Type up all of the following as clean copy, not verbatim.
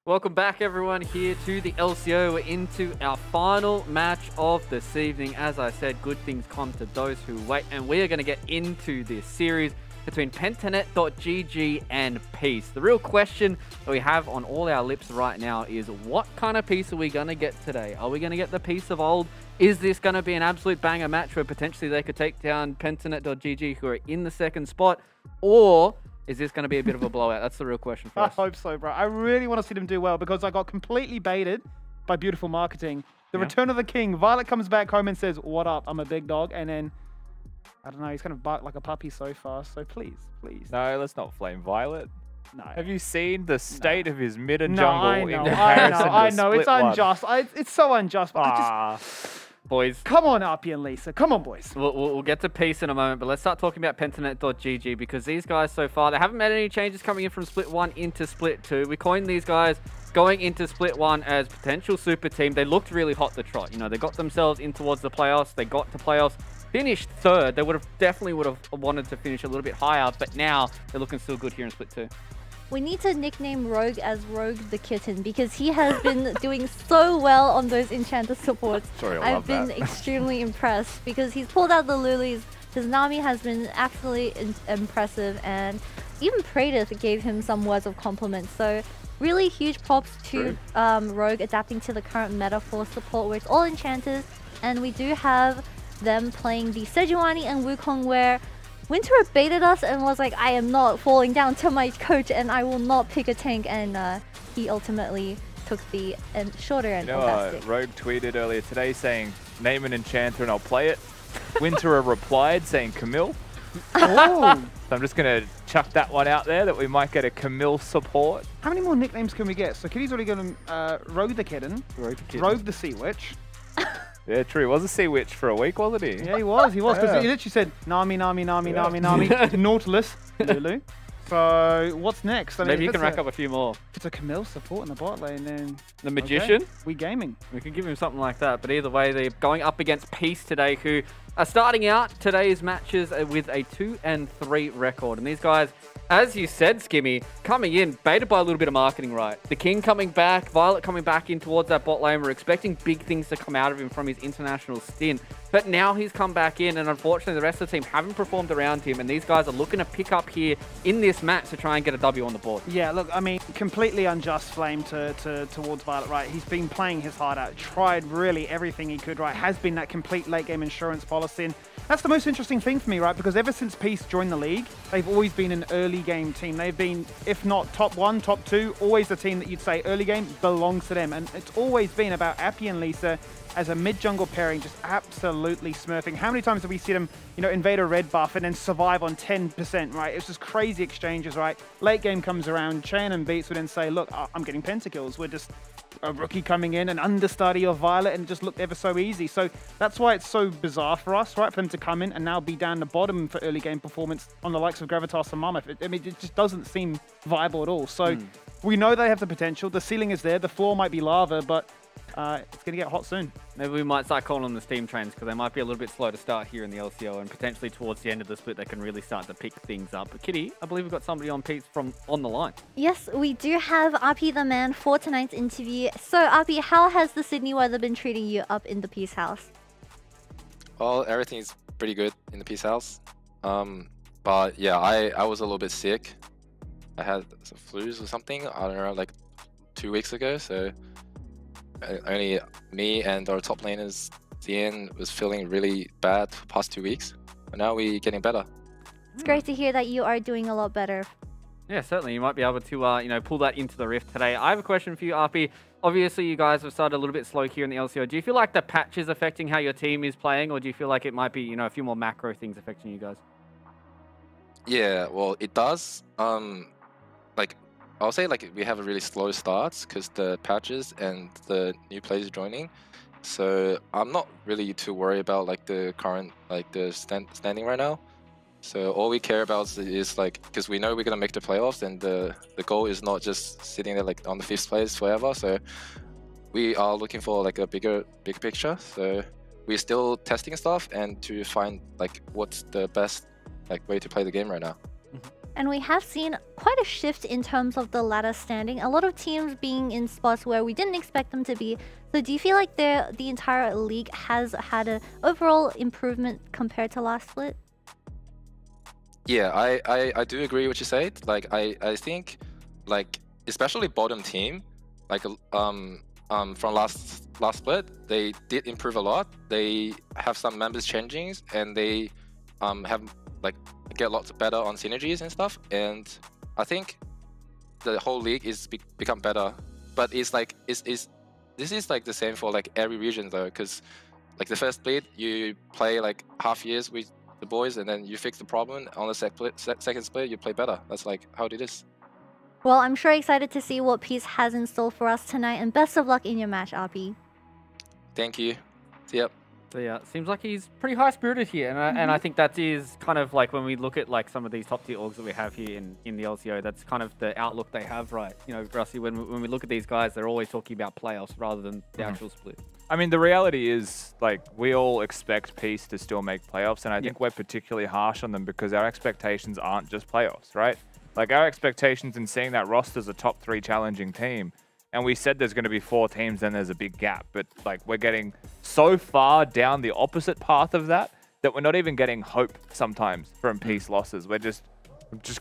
Welcome back, everyone, here to the LCO. We're into our final match of this evening. As I said, good things come to those who wait, and we are going to get into this series between Pentanet.gg and Peace. The real question that we have on all our lips right now is, what kind of Peace are we going to get today? Are we going to get the Peace of old? Is this going to be an absolute banger match where potentially they could take down Pentanet.gg, who are in the second spot? Or is this going to be a bit of a blowout? That's the real question for us. I hope so, bro. I really want to see them do well because I got completely baited by beautiful marketing. The return of the king. Violet comes back home and says, "What up? I'm a big dog." And then, I don't know, he's kind of barked like a puppy so far. So please, please. No, let's not flame Violet. No. Have you seen the state of his mid and No, jungle I know, in comparison to I know. Split It's unjust. It's so unjust. But Boys, Come on, Apii and LeeSA. Come on, boys. we'll get to peace in a moment, but let's start talking about Pentanet.gg because these guys so far, they haven't made any changes coming in from Split 1 into Split 2. We coined these guys going into Split 1 as potential super team. They looked really hot the trot. You know, they got themselves in towards the playoffs. They got to playoffs, finished third. They definitely would have wanted to finish a little bit higher, but now they're looking still good here in Split 2. We need to nickname Rogue as Rogue the Kitten because he has been doing so well on those Enchanter supports. Sorry, I I've love been extremely impressed because he's pulled out the Lilies. His Nami has been absolutely impressive, and even Praedyth gave him some words of compliment. So really huge props to Rogue adapting to the current meta for support where it's all Enchanters, and we do have them playing the Sejuani and Wukong where Winter baited us and was like, I am not falling down to my coach and I will not pick a tank, and he ultimately took the shorter end of that stick. Rogue tweeted earlier today saying, name an enchanter and I'll play it. Winterer replied saying Camille. Oh. So I'm just going to chuck that one out there that we might get a Camille support. How many more nicknames can we get? So Kitty's already got Rogue the Kitten, Rogue the Sea Witch. Yeah, true. He was a sea witch for a week, wasn't he? Yeah, he was. He was, because Yeah. he literally said Nami, Nami, Nami, Nami, Nami, Nautilus, Lulu. So what's next? I mean, Maybe you if can it's rack up a few more. If it's a Camille support in the bot lane, then The Magician? okay, we gaming. We can give him something like that. But either way, they're going up against Peace today, who are starting out today's matches with a 2-3 record. And these guys, as you said, Skimmy, coming in, baited by a little bit of marketing, right? The King coming back, Violet coming back in towards that bot lane. We're expecting big things to come out of him from his international stint. But now he's come back in, and unfortunately, the rest of the team haven't performed around him. And these guys are looking to pick up here in this match to try and get a W on the board. Yeah, look, I mean, completely unjust flame towards Violet, right? He's been playing his heart out, tried really everything he could, right? Has been that complete late game insurance policy. And that's the most interesting thing for me, right? Because ever since Peace joined the league, they've always been an early game team. They've been, if not top 1, top 2, always the team that you'd say early game belongs to them. And it's always been about Apii and LeeSA as a mid-jungle pairing, just absolutely smurfing. How many times have we seen them, you know, invade a red buff and then survive on 10%, right? It's just crazy exchanges, right? Late game comes around, Chain and Beats would then say, look, I'm getting pentakills. We're just a rookie coming in, an understudy of Violet, and it just looked ever so easy. So that's why it's so bizarre for us, right? For them to come in and now be down the bottom for early game performance on the likes of Gravitas and Mammoth. I mean, it just doesn't seem viable at all. So we know they have the potential. The ceiling is there. The floor might be lava, but it's going to get hot soon. Maybe we might start calling them the Steam Trains because they might be a little bit slow to start here in the LCO, and potentially towards the end of the split they can really start to pick things up. But Kitty, I believe we've got somebody on Pete's on the line. Yes, we do have Apii the man for tonight's interview. So Apii, how has the Sydney weather been treating you up in the Peace House? Well, everything's pretty good in the Peace House. But yeah, I was a little bit sick. I had some flus or something, I don't know, like 2 weeks ago, so only me and our top laners, Thien, was feeling really bad for the past 2 weeks. But now we're getting better. It's great to hear that you are doing a lot better. Yeah, certainly. You might be able to, you know, pull that into the Rift today. I have a question for you, Apii. Obviously, you guys have started a little bit slow here in the LCO. Do you feel like the patch is affecting how your team is playing, or do you feel like it might be, you know, a few more macro things affecting you guys? Yeah, well, it does. Like, I'll say like we have a really slow start because the patches and the new players joining. So I'm not really too worried about like the current the standing right now. So all we care about is like, because we know we're gonna make the playoffs, and the goal is not just sitting there like on the 5th place forever. So we are looking for like a big picture. So we're still testing stuff and to find like what's the best like way to play the game right now. And we have seen quite a shift in terms of the ladder standing. A lot of teams being in spots where we didn't expect them to be. So do you feel like the entire league has had an overall improvement compared to last split? Yeah, I do agree with what you said. Like I think like especially bottom team, like from last split, they did improve a lot. They have some members changing, and they have like get lots better on synergies and stuff. And I think the whole league is become better. But it's like this is like the same for like every region though, because like the first split you play like half years with the boys, and then you fix the problem. On the second split you play better. That's like how it is. Well, I'm sure excited to see what Peace has in store for us tonight, and best of luck in your match, Apii. Thank you. See ya. So yeah, it seems like he's pretty high-spirited here, and I think that is kind of like when we look at like some of these top-tier orgs that we have here in the LCO, that's kind of the outlook they have, right? You know, Rusty, when we look at these guys, they're always talking about playoffs rather than the actual split. I mean, the reality is, like, we all expect Peace to still make playoffs, and I think we're particularly harsh on them because our expectations aren't just playoffs, right? Like, our expectations in seeing that roster's a top 3 challenging team, and we said there's going to be 4 teams, then there's a big gap. But, like, we're getting so far down the opposite path of that we're not even getting hope sometimes from Peace losses. We're just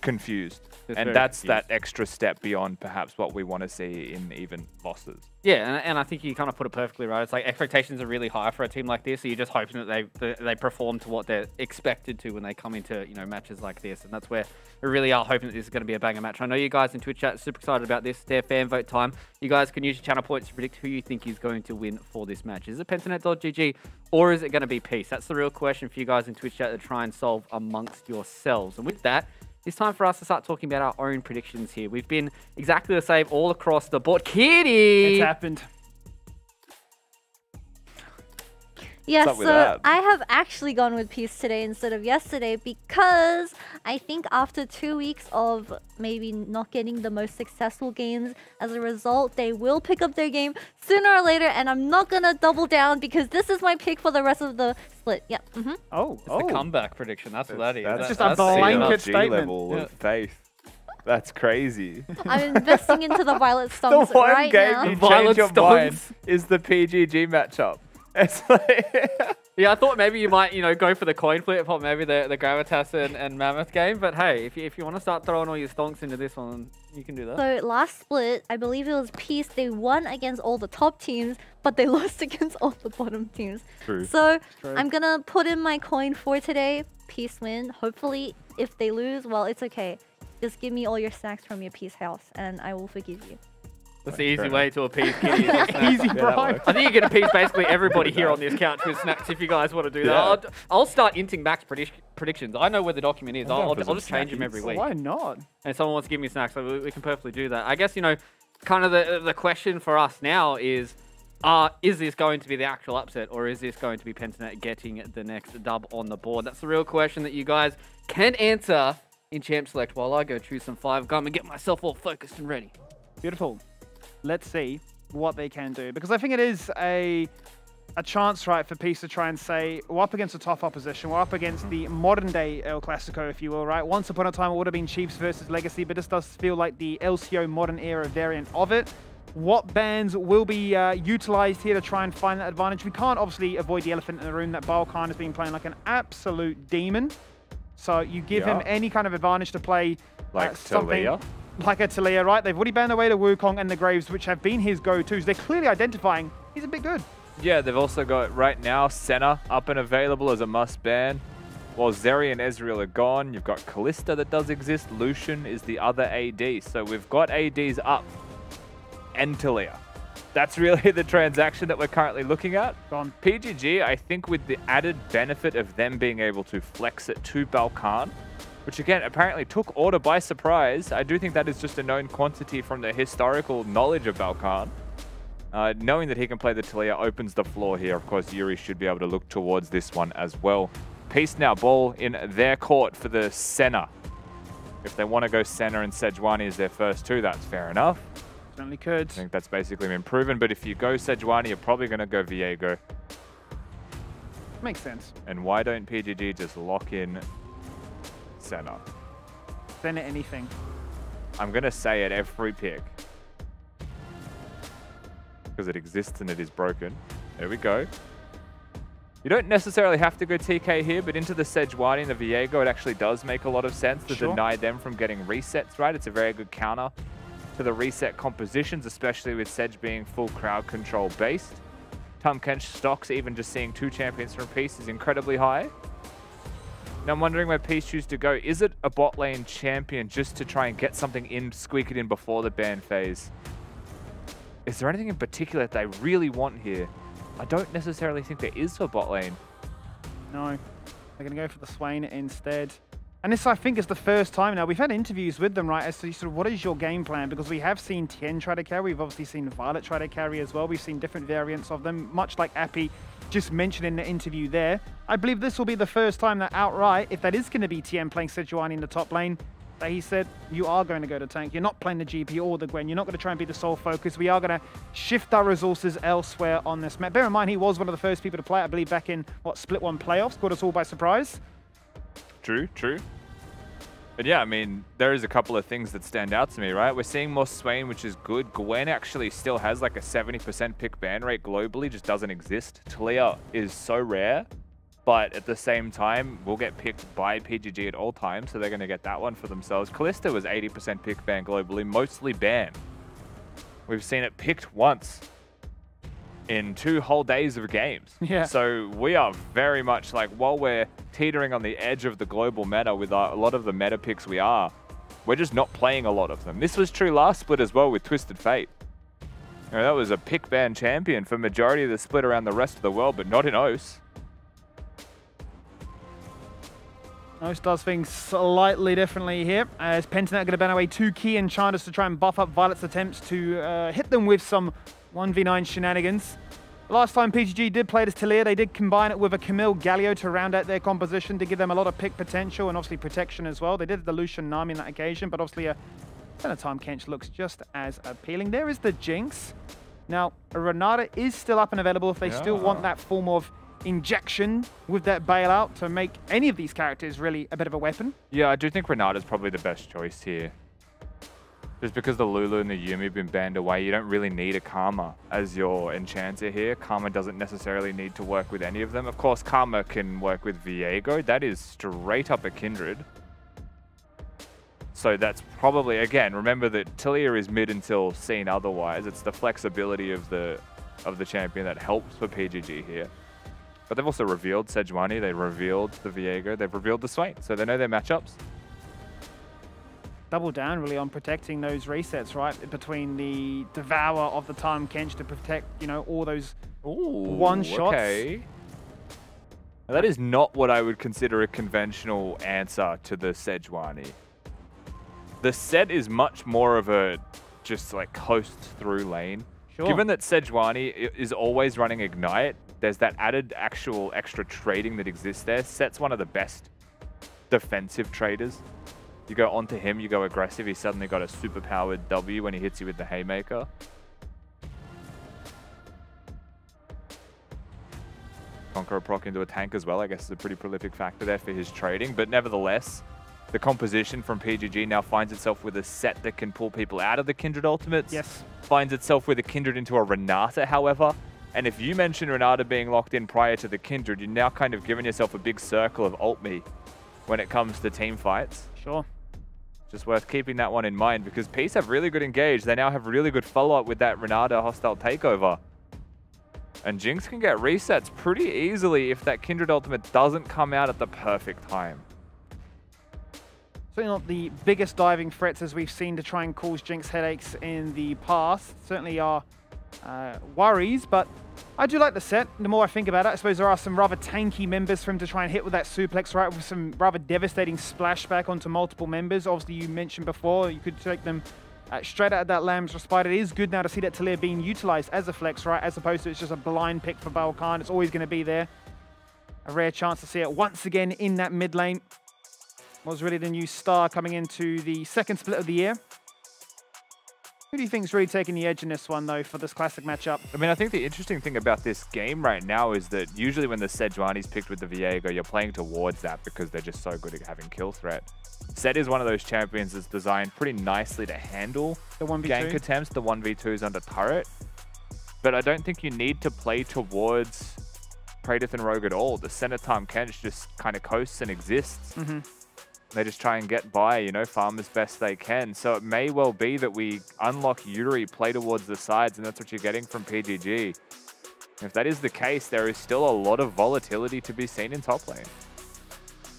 confused. And that's that extra step beyond perhaps what we want to see in even losses. Yeah, and I think you kind of put it perfectly right. It's like expectations are really high for a team like this, so you're just hoping that they perform to what they're expected to when they come into, you know, matches like this. And that's where we really are hoping that this is going to be a banger match. I know you guys in Twitch chat are super excited about this. It's their fan vote time. You guys can use your channel points to predict who you think is going to win for this match. Is it Pentanet.gg or is it going to be Peace? That's the real question for you guys in Twitch chat to try and solve amongst yourselves. And with that, it's time for us to start talking about our own predictions here. We've been exactly the same all across the board. Kitty! It's happened. Yeah, What's up with so that? I have actually gone with Peace today instead of yesterday because I think after 2 weeks of maybe not getting the most successful games, as a result, they will pick up their game sooner or later, and I'm not going to double down because this is my pick for the rest of the split. Yep. Oh, It's a comeback prediction. That's what that is. That's just that's a blanket CLG statement. level of faith. That's crazy. I'm investing into the Violet The Stomps one right game now. you Violet change your mind Stones. is the PGG matchup. It's like Yeah, I thought maybe you might, you know, go for the coin flip or maybe the Gravitas and Mammoth game. But hey, if you want to start throwing all your stonks into this one, you can do that. So last split, I believe it was Peace. They won against all the top teams, but they lost against all the bottom teams. True. So True. I'm gonna put in my coin for today. Peace win. Hopefully, if they lose, well, it's okay. Just give me all your snacks from your Peace house, and I will forgive you. That's the easy way to appease Kitty. is with snacks. Easy, that bro. works. I think you can appease basically everybody here on this couch with snacks if you guys want to do that. Yeah. I'll start inting Max predictions. I know where the document is. I'm down I'll for some just change them snackies. every week. Why not? And if someone wants to give me snacks, so we can perfectly do that. I guess, you know, kind of the question for us now is this going to be the actual upset, or is this going to be Pentanet getting the next dub on the board? That's the real question that you guys can answer in Champ Select while I go choose some 5-gum and get myself all focused and ready. Beautiful. Let's see what they can do, because I think it is a chance, right, for Peace to try and say, we're up against a tough opposition. We're up against the modern day El Clasico, if you will, right? Once upon a time, it would have been Chiefs versus Legacy, but this does feel like the LCO modern era variant of it. What bans will be utilized here to try and find that advantage? We can't obviously avoid the elephant in the room that BalKhan has been playing like an absolute demon. So you give him any kind of advantage to play Like something Taliyah? like a Taliyah, right? They've already banned away the Wukong and the Graves, which have been his go-tos. They're clearly identifying he's a bit good. Yeah, they've also got right now Senna up and available as a must ban. While Zeri and Ezreal are gone, you've got Kalista that does exist. Lucian is the other AD. So we've got ADs up and Taliyah. That's really the transaction that we're currently looking at. Gone. PGG, I think with the added benefit of them being able to flex it to BalKhan, which again apparently took Order by surprise. I do think that is just a known quantity from the historical knowledge of BalKhan. Knowing that he can play the Taliyah opens the floor here. Of course, Yuri should be able to look towards this one as well. Peace now, ball in their court for the Senna. If they want to go Senna and Sejuani as their first two, that's fair enough. Certainly could. I think that's basically been proven. But if you go Sejuani, you're probably going to go Viego. Makes sense. And why don't PGG just lock in Senna? Send it anything. I'm going to say it every pick. Because it exists and it is broken. There we go. You don't necessarily have to go TK here, but into the Sejuani and the Viego, it actually does make a lot of sense to deny them from getting resets, right? It's a very good counter to the reset compositions, especially with Sej being full crowd control based. Tahm Kench stocks, even just seeing 2 champions from Peace is incredibly high. Now I'm wondering where Peace choose to go. Is it a bot lane champion just to try and get something in, squeak it in before the ban phase? Is there anything in particular that they really want here? I don't necessarily think there is for bot lane. No. They're going to go for the Swain instead. And this, I think, is the first time now. We've had interviews with them, right, as to sort of what is your game plan? Because we have seen Thien try to carry. We've obviously seen Violet try to carry as well. We've seen different variants of them, much like Apii just mentioned in the interview there, I believe this will be the first time that outright, if that is going to be Thien playing Sejuani in the top lane, that he said, you are going to go to tank. You're not playing the GP or the Gwen. You're not going to try and be the sole focus. We are going to shift our resources elsewhere on this map. Bear in mind, he was one of the first people to play, I believe, back in, what, Split 1 playoffs. Caught us all by surprise. True, true. But yeah, I mean, there is a couple of things that stand out to me, right? We're seeing more Swain, which is good. Gwen actually still has like a 70% pick ban rate globally, just doesn't exist. Taliyah is so rare, but at the same time, will get picked by PGG at all times, so they're going to get that one for themselves. Kalista was 80% pick ban globally, mostly banned. We've seen it picked once in 2 whole days of games. Yeah. So we are very much like, while we're teetering on the edge of the global meta with a lot of the meta picks we're just not playing a lot of them. This was true last split as well with Twisted Fate. You know, that was a pick ban champion for majority of the split around the rest of the world, but not in OS. OS does things slightly differently here, as Pentanet are going to ban away 2 key enchanters to try and buff up Violet's attempts to hit them with some 1v9 shenanigans. Last time PGG did play this Taliyah, they did combine it with a Camille Galio to round out their composition to give them a lot of pick potential and obviously protection as well. They did the Lucian Nami on that occasion, but obviously Senna Tahm Kench looks just as appealing. There is the Jinx. Now, Renata is still up and available if they still want that form of injection with that bailout to make any of these characters really a bit of a weapon. Yeah, I do think Renata's probably the best choice here. Just because the Lulu and the Yumi have been banned away, you don't really need a Karma as your enchanter here. Karma doesn't necessarily need to work with any of them. Of course, Karma can work with Viego. That is straight up a Kindred. So that's probably, again, remember that Taliyah is mid until seen otherwise. It's the flexibility of the champion that helps for PGG here. But they've also revealed Sejuani, they revealed the Viego, they've revealed the Swain, so they know their matchups. Double down really on protecting those resets, right? Between the Devour of the Tahm Kench to protect, you know, all those one-shots. Okay. Now, that is not what I would consider a conventional answer to the Sejuani. The Sett is much more of a just like coast through lane. Sure. Given that Sejuani is always running Ignite, there's that added actual extra trading that exists there. Sett's one of the best defensive traders. You go onto him, you go aggressive, he's suddenly got a super powered W when he hits you with the Haymaker. Gunkrab proc into a tank as well, I guess is a pretty prolific factor there for his trading. But nevertheless, the composition from PGG now finds itself with a Sett that can pull people out of the Kindred ultimates. Yes. Finds itself with a Kindred into a Renata, however. And if you mention Renata being locked in prior to the Kindred, you're now kind of giving yourself a big circle of ult me when it comes to team fights. Sure. Just worth keeping that one in mind because Peace have really good engage. They now have really good follow-up with that Renata hostile takeover. And Jinx can get resets pretty easily if that Kindred ultimate doesn't come out at the perfect time. Certainly not the biggest diving threats as we've seen to try and cause Jinx headaches in the past. Certainly are worries, but I do like the Sett. The more I think about it, I suppose there are some rather tanky members for him to try and hit with that suplex, right? With some rather devastating splashback onto multiple members. Obviously, you mentioned before, you could take them straight out of that Lamb's Respite. It is good now to see that Taliyah being utilized as a flex, right? As opposed to it's just a blind pick for BalKhan. It's always going to be there. A rare chance to see it once again in that mid lane. Was really the new star coming into the second split of the year. Who do you think is really taking the edge in this one, though, for this classic matchup? I mean, I think the interesting thing about this game right now is that usually when the Sejuani's picked with the Viego, you're playing towards that because they're just so good at having kill threat. Sett is one of those champions that's designed pretty nicely to handle the 1v2 gank attempts, the 1v2s under turret. But I don't think you need to play towards Praedyth and Rogue at all. The Senna Tahm Kench just kind of coasts and exists. They just try and get by, you know, farm as best they can. So it may well be that we unlock Yuri, play towards the sides, and that's what you're getting from PGG. If that is the case, there is still a lot of volatility to be seen in top lane.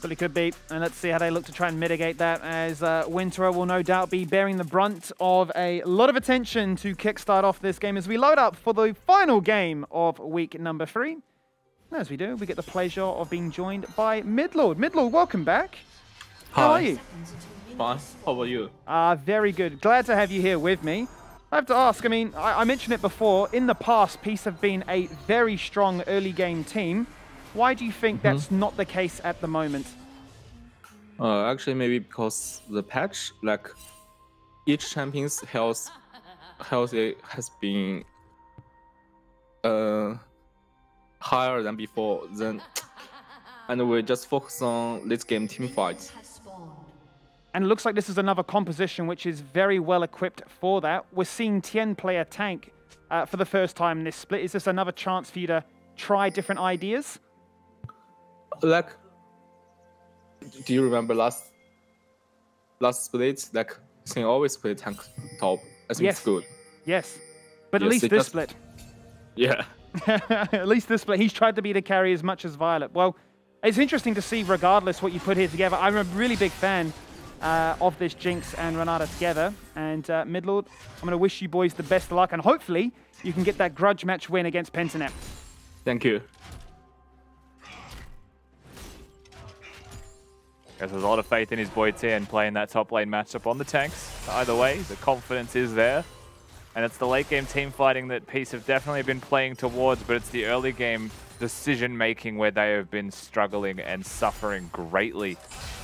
Really could be, and let's see how they look to try and mitigate that, as Winterer will no doubt be bearing the brunt of a lot of attention to kickstart off this game as we load up for the final game of week number 3. And as we do, we get the pleasure of being joined by Menulog. Menulog, welcome back. Hi. How are you? Fine. How about you? Very good. Glad to have you here with me. I have to ask, I mean, I mentioned it before, in the past, Peace have been a very strong early game team. Why do you think that's not the case at the moment? Actually, maybe because the patch, like each champion's health has been higher than before. And we just focus on this game team fights. And it looks like this is another composition which is very well equipped for that. We're seeing Thien play a tank for the first time in this split. Is this another chance for you to try different ideas? Like, do you remember last split? Like, Thien always play tank top. I think it's good. Yes. But Yes, at least this split. Yeah. At least this split. He's tried to be the carry as much as Violet. Well, it's interesting to see, regardless, what you put here together. I'm a really big fan of this Jinx and Renata together. And Midlord, I'm going to wish you boys the best of luck. And hopefully, you can get that grudge match win against Pentanet. Thank you. There's a lot of faith in his boy Thien playing that top lane matchup on the tanks. Either way, the confidence is there. And it's the late game team fighting that Peace have definitely been playing towards, but it's the early game decision making where they have been struggling and suffering greatly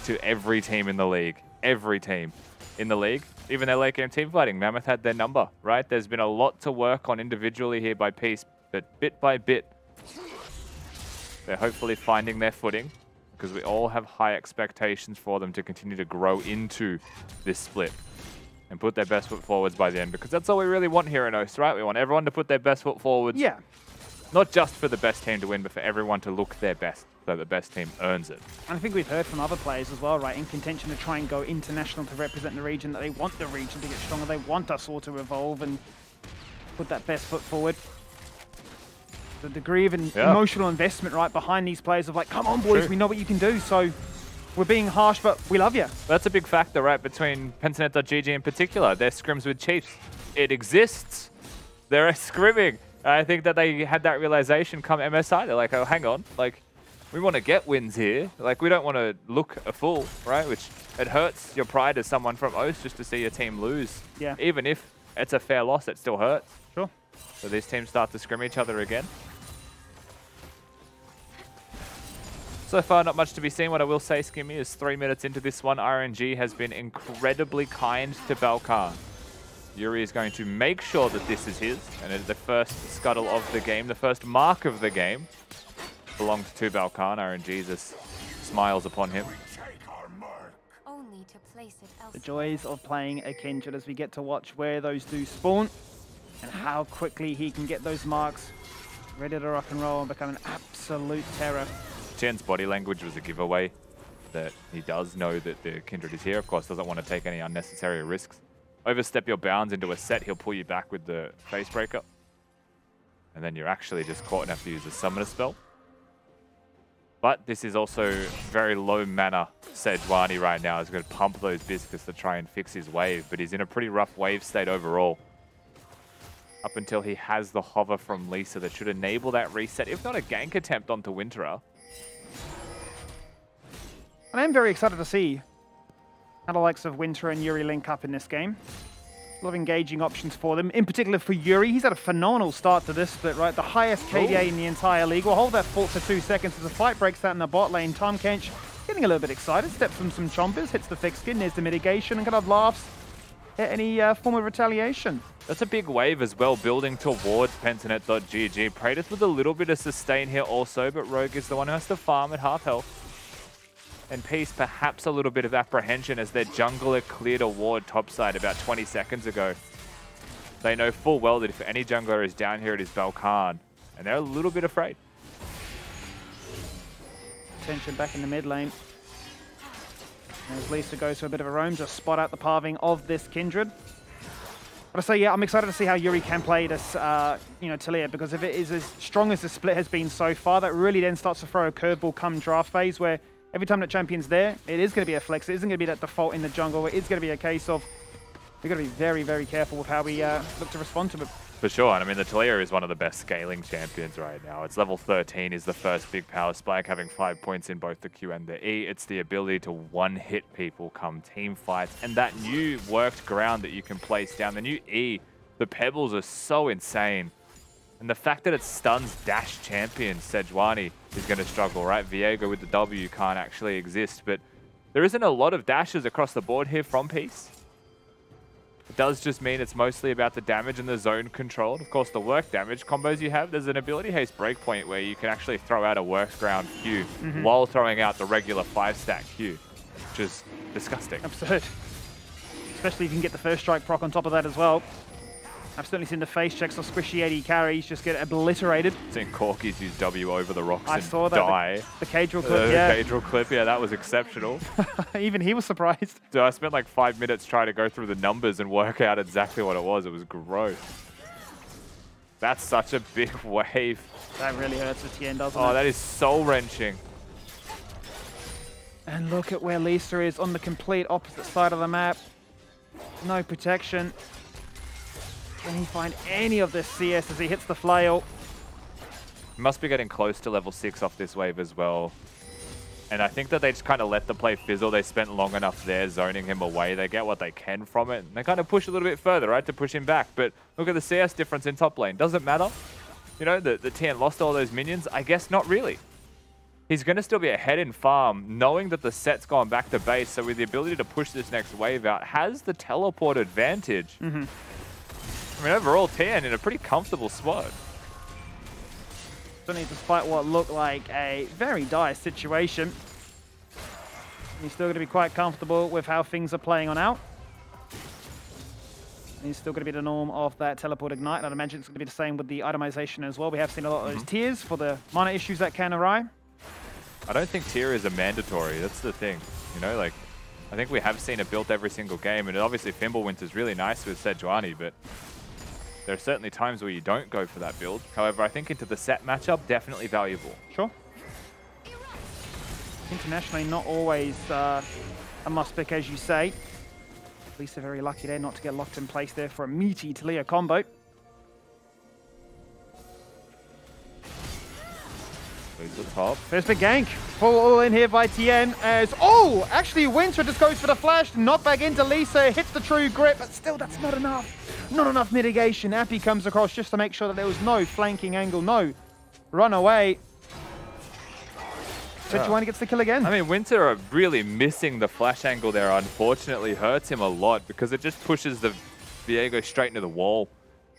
to every team in the league. Every team in the league. Even their late game team fighting. Mammoth had their number, right? There's been a lot to work on individually here by Peace, but bit by bit, they're hopefully finding their footing, because we all have high expectations for them to continue to grow into this split and put their best foot forwards by the end, because that's all we really want here in OS, right? We want everyone to put their best foot forwards. Yeah. Not just for the best team to win, but for everyone to look their best, so the best team earns it. And I think we've heard from other players as well, right, in contention to try and go international to represent the region, that they want the region to get stronger. They want us all to evolve and put that best foot forward. The degree of emotional investment, right, behind these players of like, come on, boys, we know what you can do. So we're being harsh, but we love you. That's a big factor, right, between Pentanet.gg in particular. Their scrims with Chiefs. It exists. They're scrimming. I think that they had that realization come MSI. They're like, oh, hang on. Like, we want to get wins here. Like, we don't want to look a fool, right? Which, it hurts your pride as someone from OS just to see your team lose. Yeah. Even if it's a fair loss, it still hurts. Sure. So these teams start to scrim each other again. So far, not much to be seen. What I will say, Skimmy, is 3 minutes into this one, RNG has been incredibly kind to BalKhan. Yuri is going to make sure that this is his, and it is the first scuttle of the game, the first mark of the game. Belongs to BalKhan. RNG just smiles upon him. Only to place it elsewhere. The joys of playing a Kindred as we get to watch where those do spawn and how quickly he can get those marks ready to rock and roll and become an absolute terror. Chen's body language was a giveaway that he does know that the Kindred is here. Of course, doesn't want to take any unnecessary risks. Overstep your bounds into a Sett, he'll pull you back with the face breaker. And then you're actually just caught and have to use a summoner spell. But this is also very low mana. Sejuani right now is going to pump those biscuits to try and fix his wave, but he's in a pretty rough wave state overall. Up until he has the hover from LeeSA that should enable that reset, if not a gank attempt onto Winterer. And I'm very excited to see how the likes of Winter and Yuri link up in this game. A lot of engaging options for them. In particular for Yuri, he's had a phenomenal start to this split, right? The highest KDA in the entire league. We'll hold that fort for 2 seconds as the fight breaks out in the bot lane. Tahm Kench getting a little bit excited, steps from some chompers, hits the thick skin, there's the mitigation, and kind of laughs at any form of retaliation. That's a big wave as well, building towards Pentanet.gg. Praedyth with a little bit of sustain here also, but Rogue is the one who has to farm at half health. And Peace perhaps a little bit of apprehension as their jungler cleared a ward topside about 20 seconds ago. They know full well that if any jungler is down here, it is BalKhan. And they're a little bit afraid. Attention back in the mid lane. As LeeSA goes for a bit of a roam, just spot out the pathing of this Kindred. But I say, yeah, I'm excited to see how Yuri can play this, Taliyah, because if it is as strong as the split has been so far, that really then starts to throw a curveball come draft phase where every time that champion's there, it is going to be a flex. It isn't going to be that default in the jungle. It is going to be a case of we've got to be very, very careful with how we look to respond to it. For sure, and I mean, the Taliyah is one of the best scaling champions right now. It's level 13, is the first big power spike, having 5 points in both the Q and the E. It's the ability to one-hit people come team fights, and that new worked ground that you can place down, the new E The pebbles are so insane. And the fact that it stuns dash champion Sejuani is going to struggle, right? Viego with the W can't actually exist, but there isn't a lot of dashes across the board here from Peace. It does just mean it's mostly about the damage and the zone control. Of course, the work damage combos you have, there's an ability haste breakpoint where you can actually throw out a work ground Q while throwing out the regular 5-stack Q, which is disgusting. Absurd. Especially if you can get the first strike proc on top of that as well. I've certainly seen the face checks of squishy 80 carries just get obliterated. Seen Corkies use W over the rocks I and saw that. die. The Cadril clip, yeah. The Cadril clip, yeah, that was exceptional. Even he was surprised. So I spent like 5 minutes trying to go through the numbers and work out exactly what it was. It was gross. That's such a big wave. That really hurts the Thien, doesn't it? Oh, that is soul-wrenching. And look at where LeeSA is on the complete opposite side of the map. No protection. Can he find any of this CS as he hits the flail? Must be getting close to level 6 off this wave as well. And I think that they just kind of let the play fizzle. They spent long enough there zoning him away. They get what they can from it. And they kind of push a little bit further, right, to push him back. But look at the CS difference in top lane. Doesn't matter. You know, the Thien lost all those minions. I guess not really. He's going to still be ahead in farm, knowing that the Sett's gone back to base. So with the ability to push this next wave out, has the teleport advantage. I mean, overall, Thien in a pretty comfortable spot. Certainly, despite what looked like a very dire situation, he's still going to be quite comfortable with how things are playing on out. He's still going to be the norm of that teleport ignite. I'd imagine it's going to be the same with the itemization as well. We have seen a lot of those tiers for the minor issues that can arise. I don't think tier is a mandatory. That's the thing. You know, like, I think we have seen it built every single game, and obviously Fimbulwinter's really nice with Sejuani, but there are certainly times where you don't go for that build. However, I think into the Sett matchup, definitely valuable. Sure. Internationally, not always a must-pick, as you say. LeeSA very lucky there not to get locked in place there for a meaty Taliyah combo. Goes the top. There's the gank. Full all in here by Thien as... Oh! Actually, Winter just goes for the flash. Not back into LeeSA. Hits the true grip, but still, that's not enough. Not enough mitigation. Apii comes across just to make sure that there was no flanking angle. No run away. Sejuani gets the kill again. I mean, Winter are really missing the flash angle there. Unfortunately, hurts him a lot because it just pushes the Viego straight into the wall.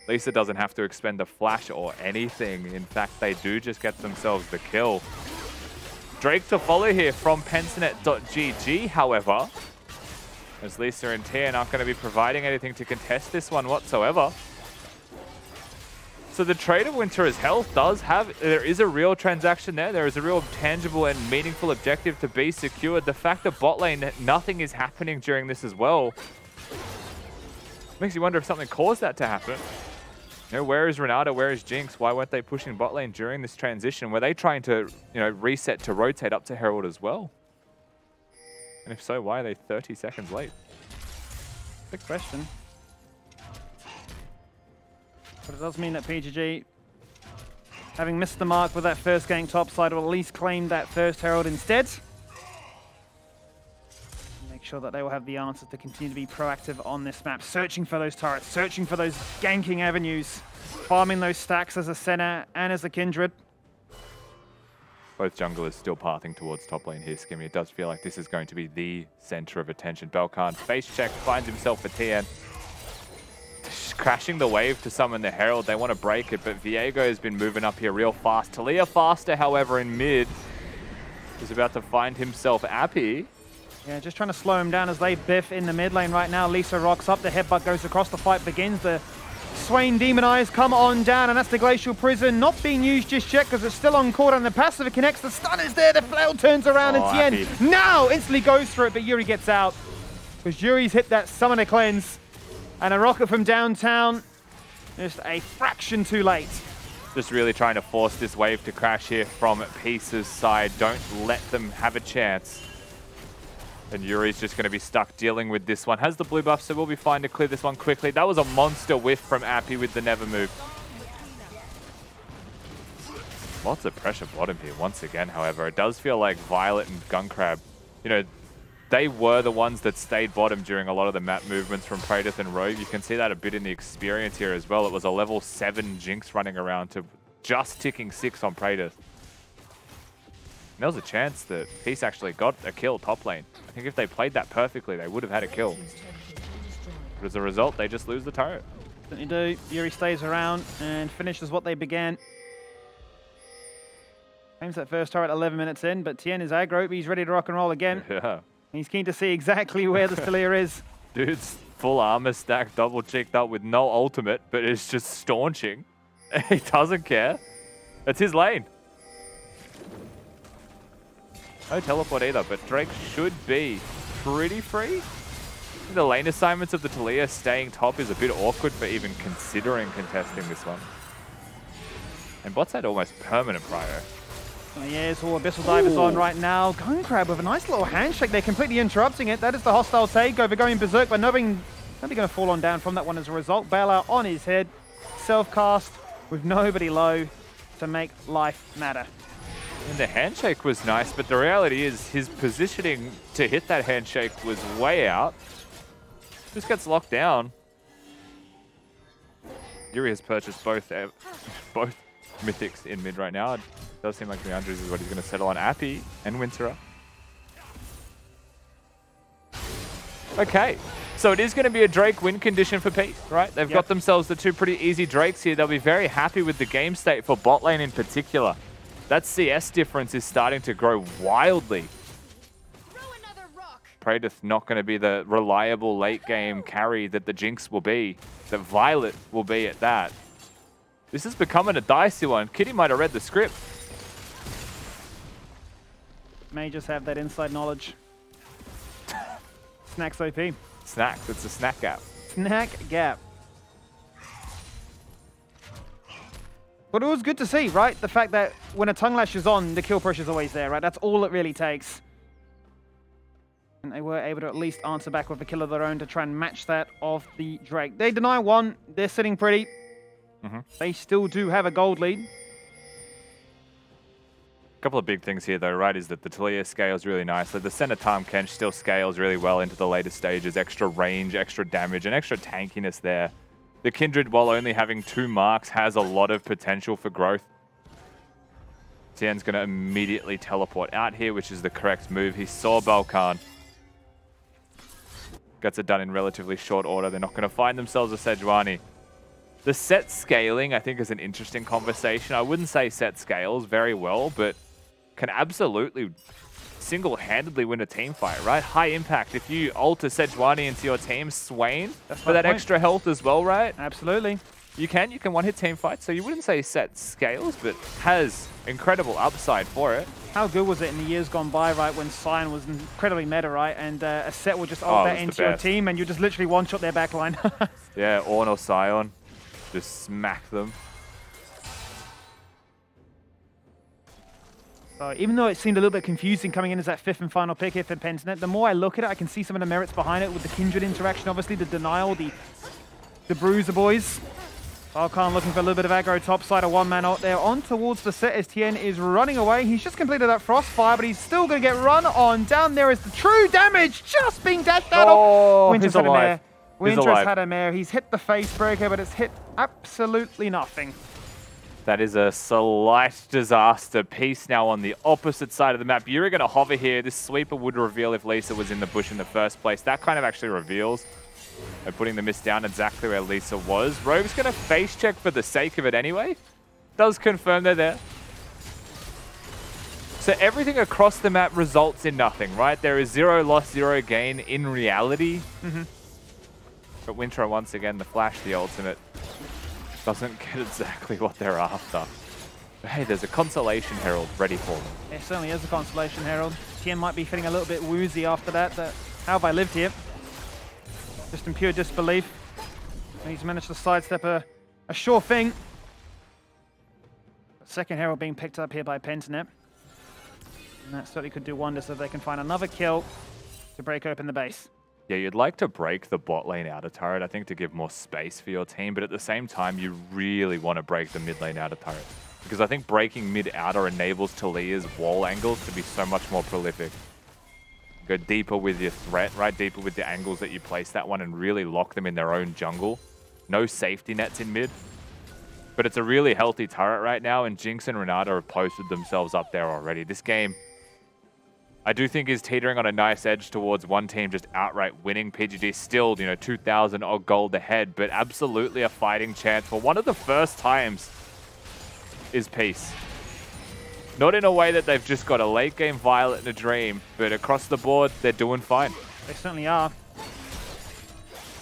LeeSA doesn't have to expend a flash or anything. In fact, they do just get themselves the kill. Drake to follow here from Pensonet.gg, however, as LeeSA and Thien aren't going to be providing anything to contest this one whatsoever. So the trade of Winter's health does have, there is a real transaction there. There is a real tangible and meaningful objective to be secured. The fact that bot lane, nothing is happening during this as well, makes you wonder if something caused that to happen. You know, where is Renata? Where is Jinx? Why weren't they pushing bot lane during this transition? Were they trying to, you know, reset to rotate up to Herald as well? And if so, why are they 30 seconds late? Big question. But it does mean that PGG, having missed the mark with that first gank topside, will at least claim that first Herald instead. Make sure that they will have the answers to continue to be proactive on this map, searching for those turrets, searching for those ganking avenues, farming those stacks as a Senna and as a Kindred. Both junglers still pathing towards top lane here, Skimmy. It does feel like this is going to be the center of attention. BalKhan face check, finds himself a Thien. Crashing the wave to summon the Herald. They want to break it, but Viego has been moving up here real fast. Taliyah faster, however, in mid. Is about to find himself Apii. Yeah, just trying to slow him down as they biff in the mid lane right now. LeeSA rocks up, the headbutt goes across, the fight begins. The Swain Demonized come on down, and that's the Glacial Prison not being used just yet because it's still on cooldown. The passive connects, the stun is there, the flail turns around, and Thien now instantly goes for it, but Yuri gets out because Yuri's hit that Summoner Cleanse. And a rocket from downtown, just a fraction too late. Just really trying to force this wave to crash here from Peace's side. Don't let them have a chance. And Yuri's just going to be stuck dealing with this one. Has the blue buff, so we'll be fine to clear this one quickly. That was a monster whiff from Apii with the never move. Lots of pressure bottom here once again, however. It does feel like Violet and Gunkrab, you know, they were the ones that stayed bottom during a lot of the map movements from Praedyth and Rogue. You can see that a bit in the experience here as well. It was a level 7 Jinx running around to just ticking 6 on Praedyth. And there was a chance that Peace actually got a kill top lane. I think if they played that perfectly, they would have had a kill. But as a result, they just lose the turret. Certainly do. Yuri stays around and finishes what they began. Aims that first turret 11 minutes in, but Thien is aggro, but he's ready to rock and roll again. Yeah. He's keen to see exactly where the Taliyah is. Dude's full armor stack, double cheeked up with no ultimate, but is just staunching. He doesn't care. It's his lane. No teleport either, but Drake should be pretty free. The lane assignments of the Taliyah staying top is a bit awkward for even considering contesting this one. And bot's had almost permanent prio. Yes, all Abyssal Divers on right now. Gunkrab with a nice little handshake. They're completely interrupting it. That is the hostile takeover going berserk, but nobody going to fall on down from that one as a result. Bailout on his head. Self-cast with nobody low to make life matter. And the handshake was nice, but the reality is his positioning to hit that handshake was way out. Just gets locked down. Yuri has purchased both mythics in mid right now. It does seem like Meanders is what he's going to settle on. Apii and Winterer. Okay, so it is going to be a Drake win condition for Pete, right? They've got themselves the two pretty easy Drakes here. They'll be very happy with the game state for bot lane in particular. That CS difference is starting to grow wildly. Praedyth not going to be the reliable late game carry that the Jinx will be, that Violet will be at that. This is becoming a dicey one. Kitty might have read the script. May just have that inside knowledge. Snacks OP. Snacks, it's a snack gap. Snack gap. But it was good to see, right? The fact that when a tongue lash is on, the kill pressure is always there, right? That's all it really takes. And they were able to at least answer back with a kill of their own to try and match that of the Drake. They deny one. They're sitting pretty. They still do have a gold lead. A couple of big things here, though, right, is that the Taliyah scales really nicely. The Senna Tahm Kench still scales really well into the later stages. Extra range, extra damage, and extra tankiness there. The Kindred, while only having 2 marks, has a lot of potential for growth. Thien's going to immediately teleport out here, which is the correct move. He saw BalKhan. Gets it done in relatively short order. They're not going to find themselves a Sejuani. The Sett scaling, I think, is an interesting conversation. I wouldn't say Sett scales very well, but can absolutely single-handedly win a team fight, right? High impact. If you alter Sejuani into your team, Swain, for that extra health as well, right? Absolutely. You can one-hit team fight, so you wouldn't say Sett scales, but has incredible upside for it. How good was it in the years gone by, right, when Swain was incredibly meta, right, and a Sett would just ult that into your team, and you just literally one-shot their backline. Yeah, Ornn or Sion. Just smack them. So even though it seemed a little bit confusing coming in as that 5th and final pick here for Pentanet, the more I look at it, I can see some of the merits behind it with the Kindred interaction, obviously, the denial, the Bruiser boys. BalKhan looking for a little bit of aggro topside, a one-man out there on towards the Sett as Thien is running away. He's just completed that Frostfire, but he's still going to get run on. Down there is the true damage just being dashed out of. Winter's had a mare. Winter's had a mare. He's hit the face breaker, but it's hit absolutely nothing. That is a slight disaster. Peace now on the opposite side of the map. Yuri going to hover here. This sweeper would reveal if LeeSA was in the bush in the first place. That kind of actually reveals. By putting the miss down exactly where LeeSA was. Rogue's going to face check for the sake of it anyway. Does confirm they're there. So everything across the map results in nothing, right? There is 0 loss, 0 gain in reality. But Winterer, once again, the flash, the ultimate, doesn't get exactly what they're after. But hey, there's a Consolation Herald ready for them. There certainly is a Consolation Herald. Thien might be feeling a little bit woozy after that. How have I lived here? Just in pure disbelief. And he's managed to sidestep a sure thing. Second Herald being picked up here by Pentanet. And that certainly could do wonders if they can find another kill to break open the base. Yeah, you'd like to break the bot lane outer turret, I think, to give more space for your team. But at the same time, you really want to break the mid lane outer turret. Because I think breaking mid outer enables Taliyah's wall angles to be so much more prolific. Go deeper with your threat, right? Deeper with the angles that you place that one and really lock them in their own jungle. No safety nets in mid. But it's a really healthy turret right now, and Jinx and Renata have posted themselves up there already. This game, I do think, is teetering on a nice edge towards one team just outright winning. PGG still, 2,000 odd gold ahead, but absolutely a fighting chance for one of the first times is peace. Not in a way that they've just got a late game Violet and a Dream, but across the board, they're doing fine. They certainly are.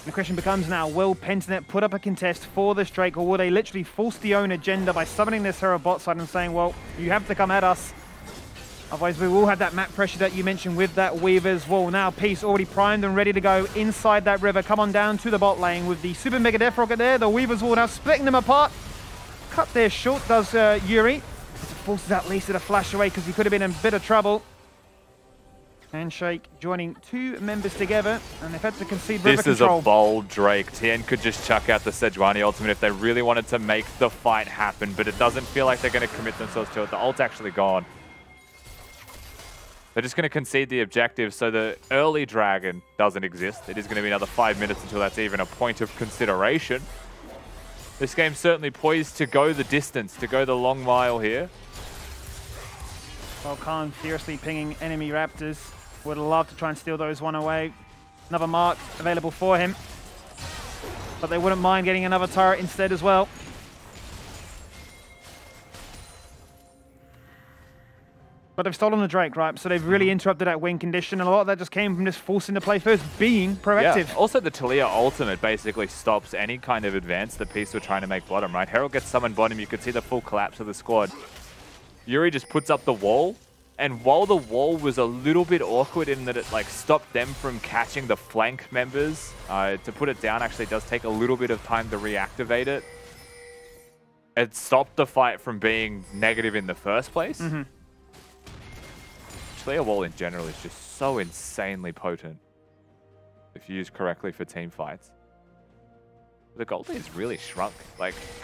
The question becomes now, will Pentanet put up a contest for this Drake, or will they literally force the own agenda by summoning this hero bot side and saying, well, you have to come at us. Otherwise, we will have that map pressure that you mentioned with that Weaver's Wall. Now, Peace already primed and ready to go inside that river. Come on down to the bot lane with the Super Mega Death Rocket there. The Weaver's Wall now splitting them apart. Cut there short does Yuri. It forces out LeeSA to flash away because he could have been in a bit of trouble. Handshake joining two members together, and they've had to concede river control. This is a bold Drake. Thien could just chuck out the Sejuani ultimate if they really wanted to make the fight happen, but it doesn't feel like they're going to commit themselves to it. The ult's actually gone. They're just going to concede the objective, so the early dragon doesn't exist. It is going to be another 5 minutes until that's even a point of consideration. This game's certainly poised to go the distance, to go the long mile here. BalKhan fiercely pinging enemy Raptors. Would love to try and steal those one away. Another mark available for him. But they wouldn't mind getting another turret instead as well. But they've stolen the Drake, right? So they've really interrupted that win condition. And a lot of that just came from just forcing the play first, being proactive. Yeah. Also, the Taliyah ultimate basically stops any kind of advance the Peace were trying to make bottom, right? Herald gets summoned bottom. You could see the full collapse of the squad. Yuri just puts up the wall. And while the wall was a little bit awkward in that it stopped them from catching the flank members, to put it down actually does take a little bit of time to reactivate it. It stopped the fight from being negative in the first place. Taliyah wall in general is just so insanely potent if used correctly for team fights. The gold is really shrunk.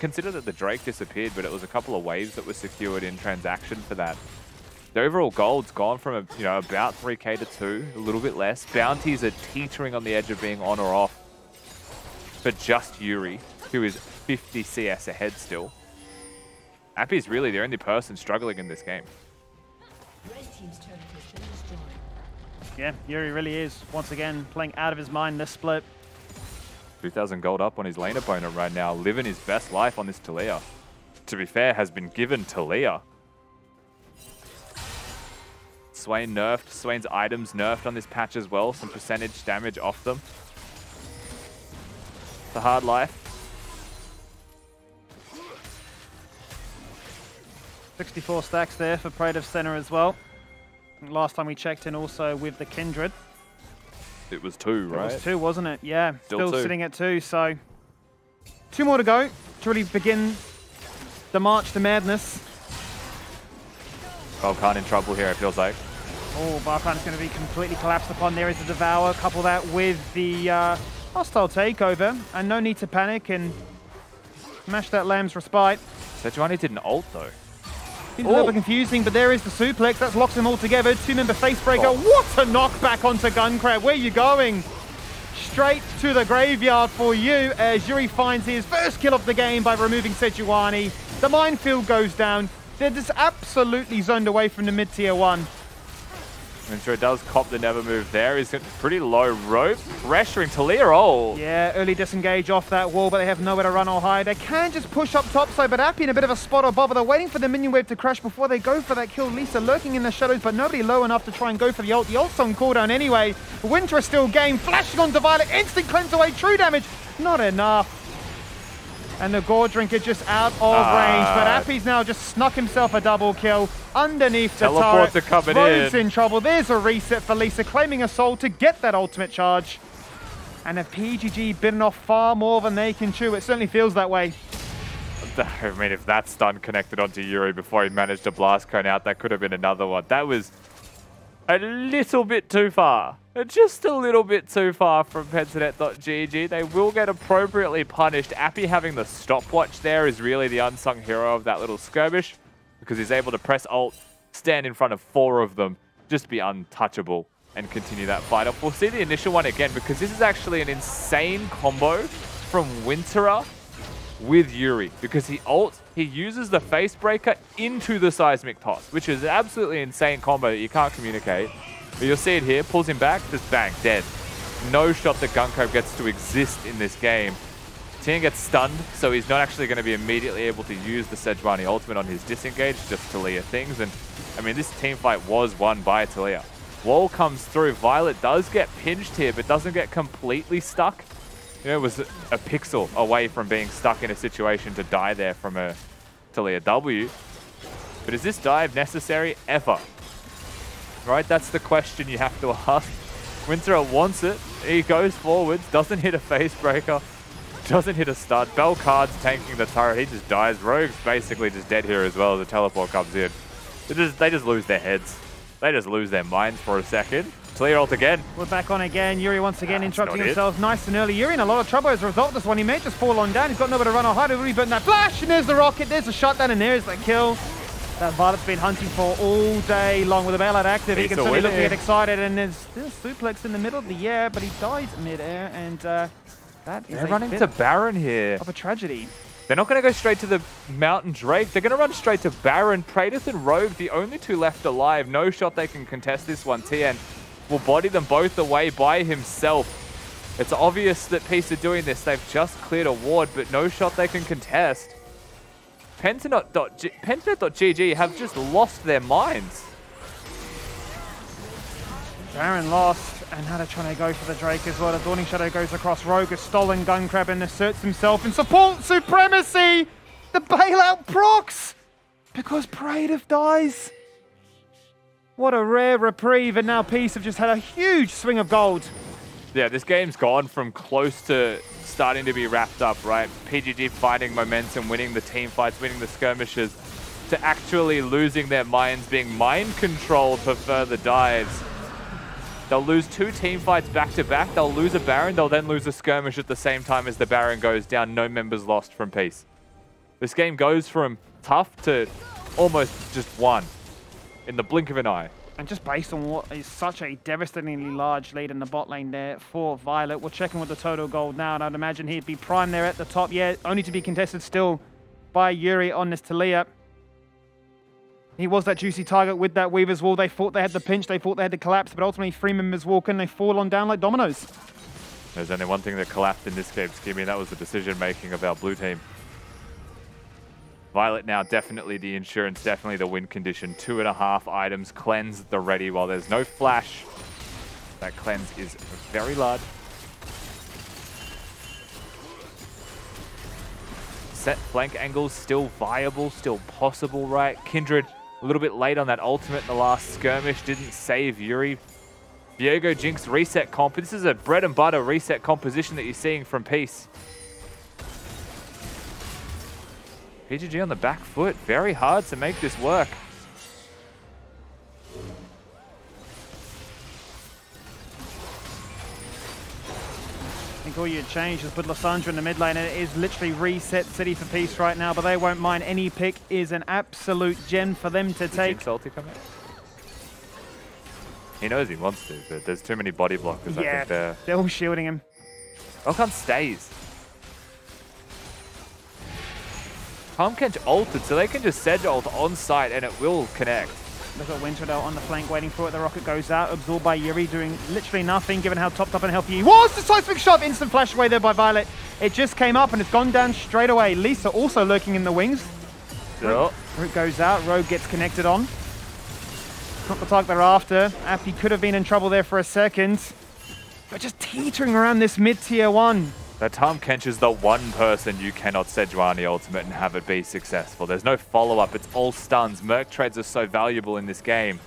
Consider that the Drake disappeared, but it was a couple of waves that were secured in transaction for that. The overall gold's gone from about 3k to 2, a little bit less. Bounties are teetering on the edge of being on or off for just Yuri, who is 50 CS ahead still. Apii is really the only person struggling in this game. Yeah, Yuri really is, once again, playing out of his mind this split. 2,000 gold up on his lane opponent right now, living his best life on this Taliyah. To be fair, has been given Taliyah. Swain nerfed. Swain's items nerfed on this patch as well. Some percentage damage off them. The hard life. 64 stacks there for Praedyth Senna as well. Last time we checked in also with the Kindred. It was 2, right? It was 2, wasn't it? Yeah, still 2. sitting at 2, so 2 more to go to really begin the march to madness. BalKhan in trouble here, it feels like. Oh, BalKhan is going to be completely collapsed upon. There is the Devour. Couple that with the hostile takeover. And no need to panic and smash that Lamb's Respite. Sejuani didn't ult, though. Seems a little bit confusing, but there is the suplex. That's locks them all together. 2-member facebreaker. What a knockback onto Gunkrab. Where are you going? Straight to the graveyard for you as Yuri finds his first kill of the game by removing Sejuani. The minefield goes down. They're just absolutely zoned away from the mid-tier 1. Ventura does cop the never move there. He's got pretty low rope. Pressuring Taliyah. Oh. Yeah, early disengage off that wall, but they have nowhere to run or hide. They can just push up topside, but Apii in a bit of a spot or bobber. They're waiting for the minion wave to crash before they go for that kill. LeeSA lurking in the shadows, but nobody low enough to try and go for the ult. The ult's on cooldown anyway. Winter is still game. Flashing onto Violet. Instant cleanse away. True damage. Not enough. And the Gore Drinker just out of range. But Apii's now just snuck himself a double kill underneath the turret. To coming Road's in trouble. There's a reset for LeeSA, claiming a soul to get that ultimate charge. And a PGG bitten off far more than they can chew. It certainly feels that way. I mean, if that stun connected onto Yuri before he managed to blast cone out, that could have been another one. That was a little bit too far. Just a little bit too far from Pentanet.gg. They will get appropriately punished. Apii having the stopwatch there is really the unsung hero of that little skirmish, because he's able to press ult, stand in front of 4 of them, just be untouchable. and continue that fight off. We'll see the initial one again because this is actually an insane combo from Winterer with Yuri because he uses the face breaker into the seismic toss, which is an absolutely insane combo that you can't communicate. But you'll see it here, pulls him back, just bang, dead. No shot that Gunkrab gets to exist in this game. Thien gets stunned, so he's not actually going to be immediately able to use the Sejuani ultimate on his disengage, just Taliyah things. And I mean, this team fight was won by Taliyah. Wall comes through. Violet does get pinched here, but doesn't get completely stuck. You know, it was a pixel away from being stuck in a situation to die there from a Taliyah W. But is this dive necessary ever? Right, that's the question you have to ask. Winterer wants it. He goes forwards, doesn't hit a face breaker, doesn't hit a stun. BalKhan's tanking the turret. He just dies. Rogue's basically just dead here as well as the teleport comes in. They just lose their heads. They just lose their minds for a second. Taliyah ult again. We're back on again. Yuri once again interrupting himself nice and early. Yuri in a lot of trouble as a result of this one. He may just fall on down. He's got nowhere to run or hide. Really burn that flash. And there's the rocket. There's the shutdown. And there's the kill that Violet's been hunting for all day long with the bailout active. He can suddenly look to get excited. And there's still suplex in the middle of the air, but he dies mid-air. And that is They're running to Baron here. Of a tragedy. They're not going to go straight to the Mountain Drake. They're going to run straight to Baron. Praedyth and Rogue, the only two left alive. No shot they can contest this one. Thien will body them both away by himself. It's obvious that Peace are doing this. They've just cleared a ward, but no shot they can contest. Pentanet.gg have just lost their minds. Baron lost, and now they're trying to go for the Drake as well. The Dawning Shadow goes across. Rogue has stolen Gunkrab and asserts himself in support supremacy. The bailout procs because Praedyth dies. What a rare reprieve, and now Peace have just had a huge swing of gold. Yeah, this game's gone from close to starting to be wrapped up, right? PGG finding momentum, winning the team fights, winning the skirmishes, to actually losing their minds, being mind controlled for further dives. They'll lose two team fights back to back. They'll lose a Baron. They'll then lose a skirmish at the same time as the Baron goes down. No members lost from Peace. This game goes from tough to almost just won in the blink of an eye. And just based on what is such a devastatingly large lead in the bot lane there for Violet, we're checking with the total gold now, and I'd imagine he'd be prime there at the top. Yeah, only to be contested still by Yuri on this Taliyah. He was that juicy target with that Weaver's Wall. They thought they had the pinch, they thought they had the collapse, but ultimately 3 members walk in, they fall on down like dominoes. There's only one thing that collapsed in this game, Skimmy, and that was the decision-making of our blue team. Violet now definitely the insurance, definitely the win condition. 2.5 items, cleanse at the ready while there's no flash. That cleanse is very large. Sett flank angles still viable, still possible, right? Kindred a little bit late on that ultimate in the last skirmish, didn't save Yuri. Viego Jinx reset comp. This is a bread and butter reset composition that you're seeing from Peace. PGG on the back foot. Very hard to make this work. I think all you'd change is put Lysandra in the mid lane, and it is literally reset city for Peace right now, but they won't mind. Any pick is an absolute gem for them to take. Salty come out? He knows he wants to, but there's too many body blockers. Yeah, I think they're all shielding him. BalKhan stays. Tahm Kench ulted, so they can just Sedge ult on site and it will connect. They've got Winterer on the flank waiting for it. The rocket goes out, absorbed by Yuri, doing literally nothing given how topped up and healthy he was. The seismic shot, instant flash away there by Violet. It just came up and it's gone down straight away. LeeSA also lurking in the wings. Yep. Root goes out, Rogue gets connected on. Not the target they're after. Apii could have been in trouble there for a second. But just teetering around this mid-tier 1. That Tahm Kench is the one person you cannot Sejuani ultimate and have it be successful. There's no follow-up. It's all stuns. Merc trades are so valuable in this game.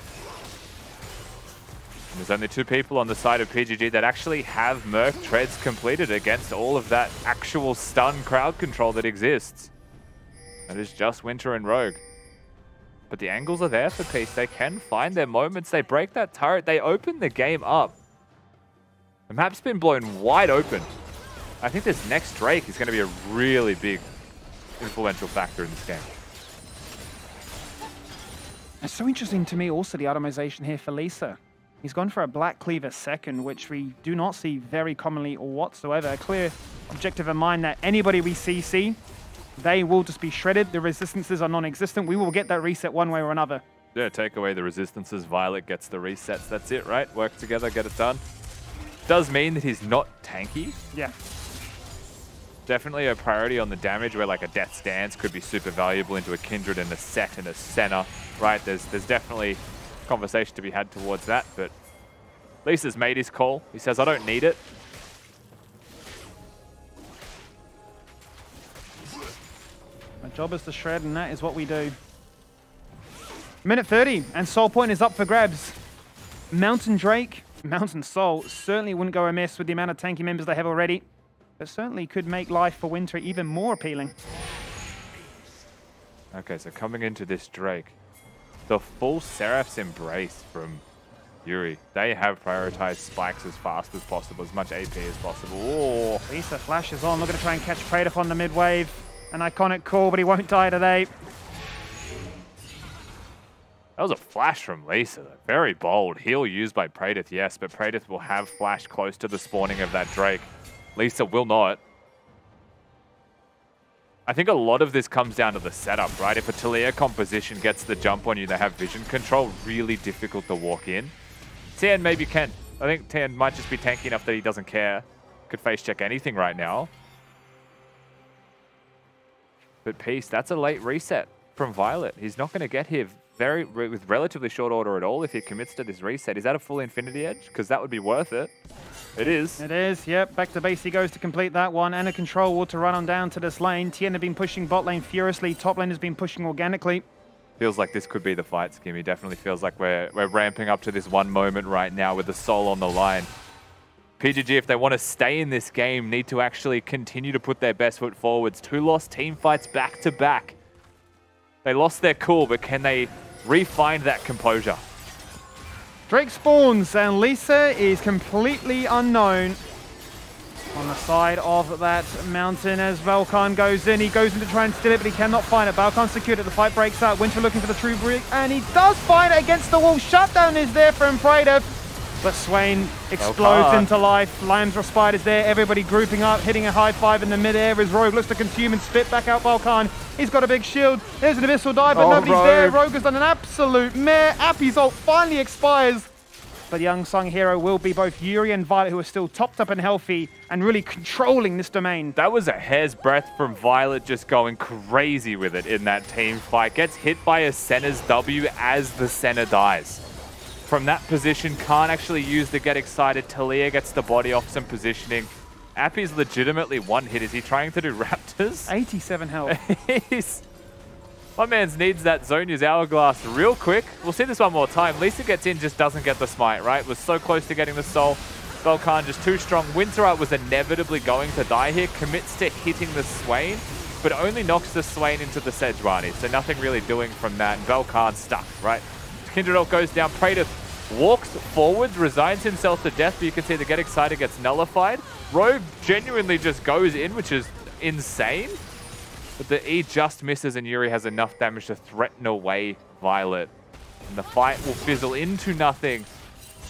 And there's only 2 people on the side of PGG that actually have Merc treads completed against all of that actual stun crowd control that exists. That is just Winter and Rogue. But the angles are there for Peace. They can find their moments. They break that turret. They open the game up. The map's been blown wide open. I think this next Drake is going to be a really big influential factor in this game. It's so interesting to me also the itemization here for LeeSA. He's gone for a Black Cleaver second, which we do not see very commonly whatsoever. A clear objective in mind that anybody we see, they will just be shredded. The resistances are non-existent. We will get that reset one way or another. Yeah, take away the resistances. Violet gets the resets. That's it, right? Work together, get it done. Does mean that he's not tanky. Yeah. Definitely a priority on the damage where like a Death Stance could be super valuable into a Kindred and a Sett and a Senna, right? There's definitely conversation to be had towards that, but LeeSA's made his call. He says, I don't need it. My job is to shred, and that is what we do. Minute 30, and Soul Point is up for grabs. Mountain Drake, Mountain Soul certainly wouldn't go amiss with the amount of tanky members they have already. But certainly could make life for Winter even more appealing. Okay, so coming into this Drake, the full Seraph's Embrace from Yuri. They have prioritized spikes as fast as possible, as much AP as possible. Oh. LeeSA flashes on, looking to try and catch Praedyth on the mid wave. An iconic call, but he won't die today. That was a flash from LeeSA, though. Very bold. Heal used by Praedyth, yes, but Praedyth will have flash close to the spawning of that Drake. LeeSA will not. I think a lot of this comes down to the setup, right? If a Taliyah composition gets the jump on you, they have vision control, really difficult to walk in. Thien maybe can. I think Thien might just be tanky enough that he doesn't care. Could face check anything right now. But Peace, that's a late reset from Violet. He's not going to get here with relatively short order at all if he commits to this reset. Is that a full Infinity Edge? Because that would be worth it. It is. It is, yep. Back to base he goes to complete that one. And a control wall to run on down to this lane. Thien have been pushing bot lane furiously. Top lane has been pushing organically. Feels like this could be the fight, Skimmy. Definitely feels like we're ramping up to this one moment right now with the soul on the line. PGG, if they want to stay in this game, need to actually continue to put their best foot forwards. 2 lost team fights back to back. They lost their cool, but can they re-find that composure? Drake spawns, and LeeSA is completely unknown on the side of that mountain as BalKhan goes in. He goes in to try and steal it, but he cannot find it. BalKhan secured it. The fight breaks out. Winter looking for the true break, and he does find it against the wall. Shutdown is there from Praedyth, but Swain explodes into life. Lamb's Respite is there. Everybody grouping up, hitting a high five in the midair as Rogue looks to consume and spit back out BalKhan. He's got a big shield. There's an Abyssal Dive, but nobody's there. Rogue has done an absolute mare. Apii's ult finally expires. But the unsung hero will be both Yuri and Violet, who are still topped up and healthy and really controlling this domain. That was a hair's breadth from Violet, just going crazy with it in that team fight. Gets hit by a Senna's W as the Senna dies. From that position, can't actually use the get excited. Taliyah gets the body off some positioning. Apii's legitimately one hit. Is he trying to do Raptors? 87 health. My man's needs that Zonia's Hourglass real quick. We'll see this one more time. LeeSA gets in, just doesn't get the smite, right? Was so close to getting the soul. BalKhan just too strong. Winter was inevitably going to die here. Commits to hitting the Swain, but only knocks the Swain into the Sejuani. So nothing really doing from that. And BalKhan stuck, right? Kindred ult goes down. Praedyth walks forwards, resigns himself to death, but you can see the get excited gets nullified. Rogue genuinely just goes in, which is insane. But the E just misses, and Yuri has enough damage to threaten away Violet. And the fight will fizzle into nothing.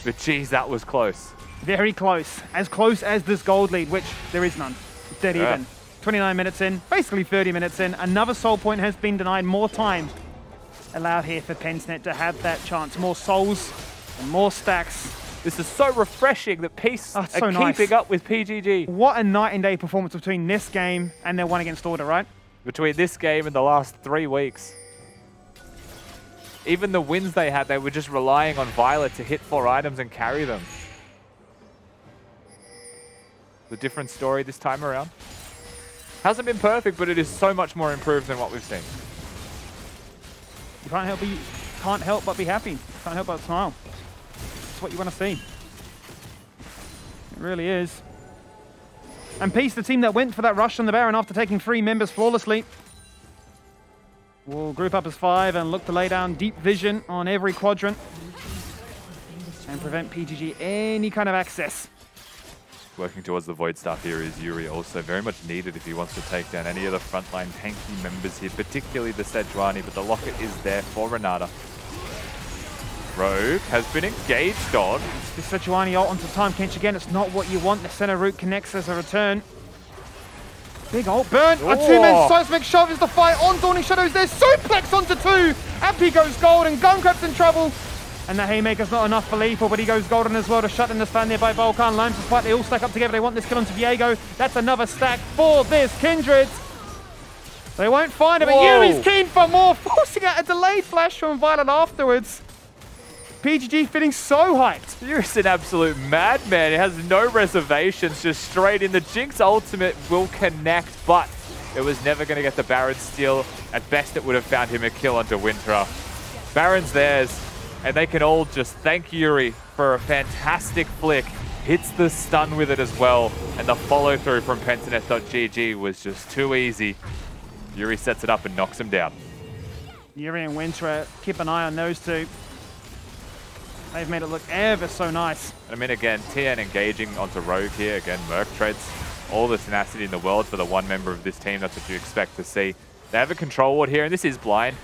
But geez, that was close. Very close. As this gold lead, which there is none. Dead even. 29 minutes in, basically 30 minutes in. Another soul point has been denied. More time allowed here for Pensnet to have that chance. More souls and more stacks. This is so refreshing that Peace are so keeping up with PGG. What a night and day performance between this game and their one against Order, right? Between this game and the last 3 weeks. Even the wins they had, they were just relying on Violet to hit 4 items and carry them. The different story this time around. Hasn't been perfect, but it is so much more improved than what we've seen. You can't help but be happy. Can't help but smile. It's what you want to see. It really is. And Peace, the team that went for that rush on the Baron after taking 3 members flawlessly, will group up as 5 and look to lay down deep vision on every quadrant and prevent PGG any kind of access. Working towards the Void Staff here is Yuri, also very much needed if he wants to take down any of the frontline tanky members here, particularly the Sejuani, but the Locket is there for Renata. Rogue has been engaged on. The Sejuani ult onto Tahm. Kench again, it's not what you want. The center route connects as a return. Big ult burn. A two-man seismic shove is the fight on Dawning Shadows. There's suplex onto two. Apii goes gold and Gunkrab's in trouble. And the Haymaker's not enough for lethal, but he goes golden as well to shut in the span there by BalKhan. Lands the fight. They all stack up together. They want this kill onto Viego. That's another stack for this Kindred. They won't find it, but Yuri's keen for more, forcing out a delayed flash from Violet afterwards. PGG feeling so hyped. Yuri's an absolute madman. He has no reservations, just straight in. The Jinx ultimate will connect, but it was never going to get the Baron steal. At best, it would have found him a kill onto Winter. Baron's theirs, and they can all just thank Yuri for a fantastic flick. Hits the stun with it as well, and the follow-through from Pentanet.gg was just too easy. Yuri sets it up and knocks him down. Yuri and Winter, keep an eye on those two. They've made it look ever so nice. I mean, again, Thien engaging onto Rogue here. Again, Merc trades all the tenacity in the world for the one member of this team. That's what you expect to see. They have a control ward here, and this is blind,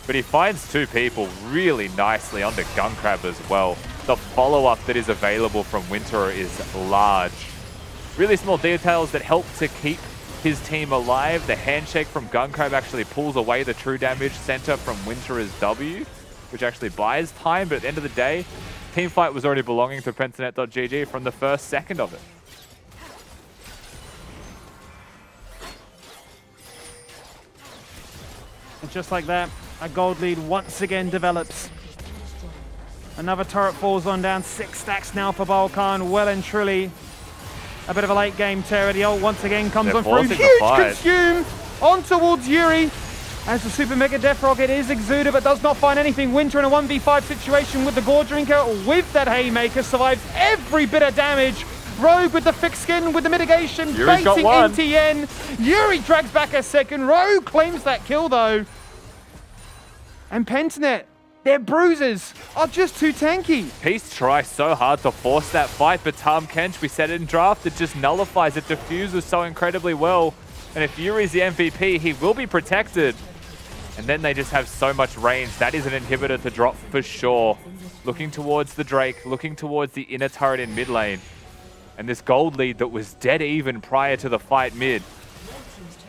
but he finds two people really nicely onto Gunkrab as well. The follow-up that is available from Winter is large. Really small details that help to keep his team alive. The handshake from Gunkrab actually pulls away the true damage center from Winter's W, which actually buys time, but at the end of the day, team fight was already belonging to Pentanet.gg from the first second of it. And just like that, a gold lead once again develops. Another turret falls on down, 6 stacks now for BalKhan, well and truly a bit of a late game terror. The ult once again comes on through, huge consume on towards Yuri. As the Super Mega Death Rocket is exuded but does not find anything. Winter in a 1v5 situation with the Gore Drinker with that Haymaker survives every bit of damage. Rogue with the thick skin with the mitigation, Yuri's baiting in Thien. Yuri drags back a second. Rogue claims that kill though. And Pentanet, their bruisers are just too tanky. Peace tries so hard to force that fight, but Tahm Kench, we said it in draft, it just nullifies it, diffuses so incredibly well. And if Yuri's the MVP, he will be protected. And then they just have so much range. That is an inhibitor to drop for sure. Looking towards the Drake, looking towards the inner turret in mid lane. And this gold lead that was dead even prior to the fight mid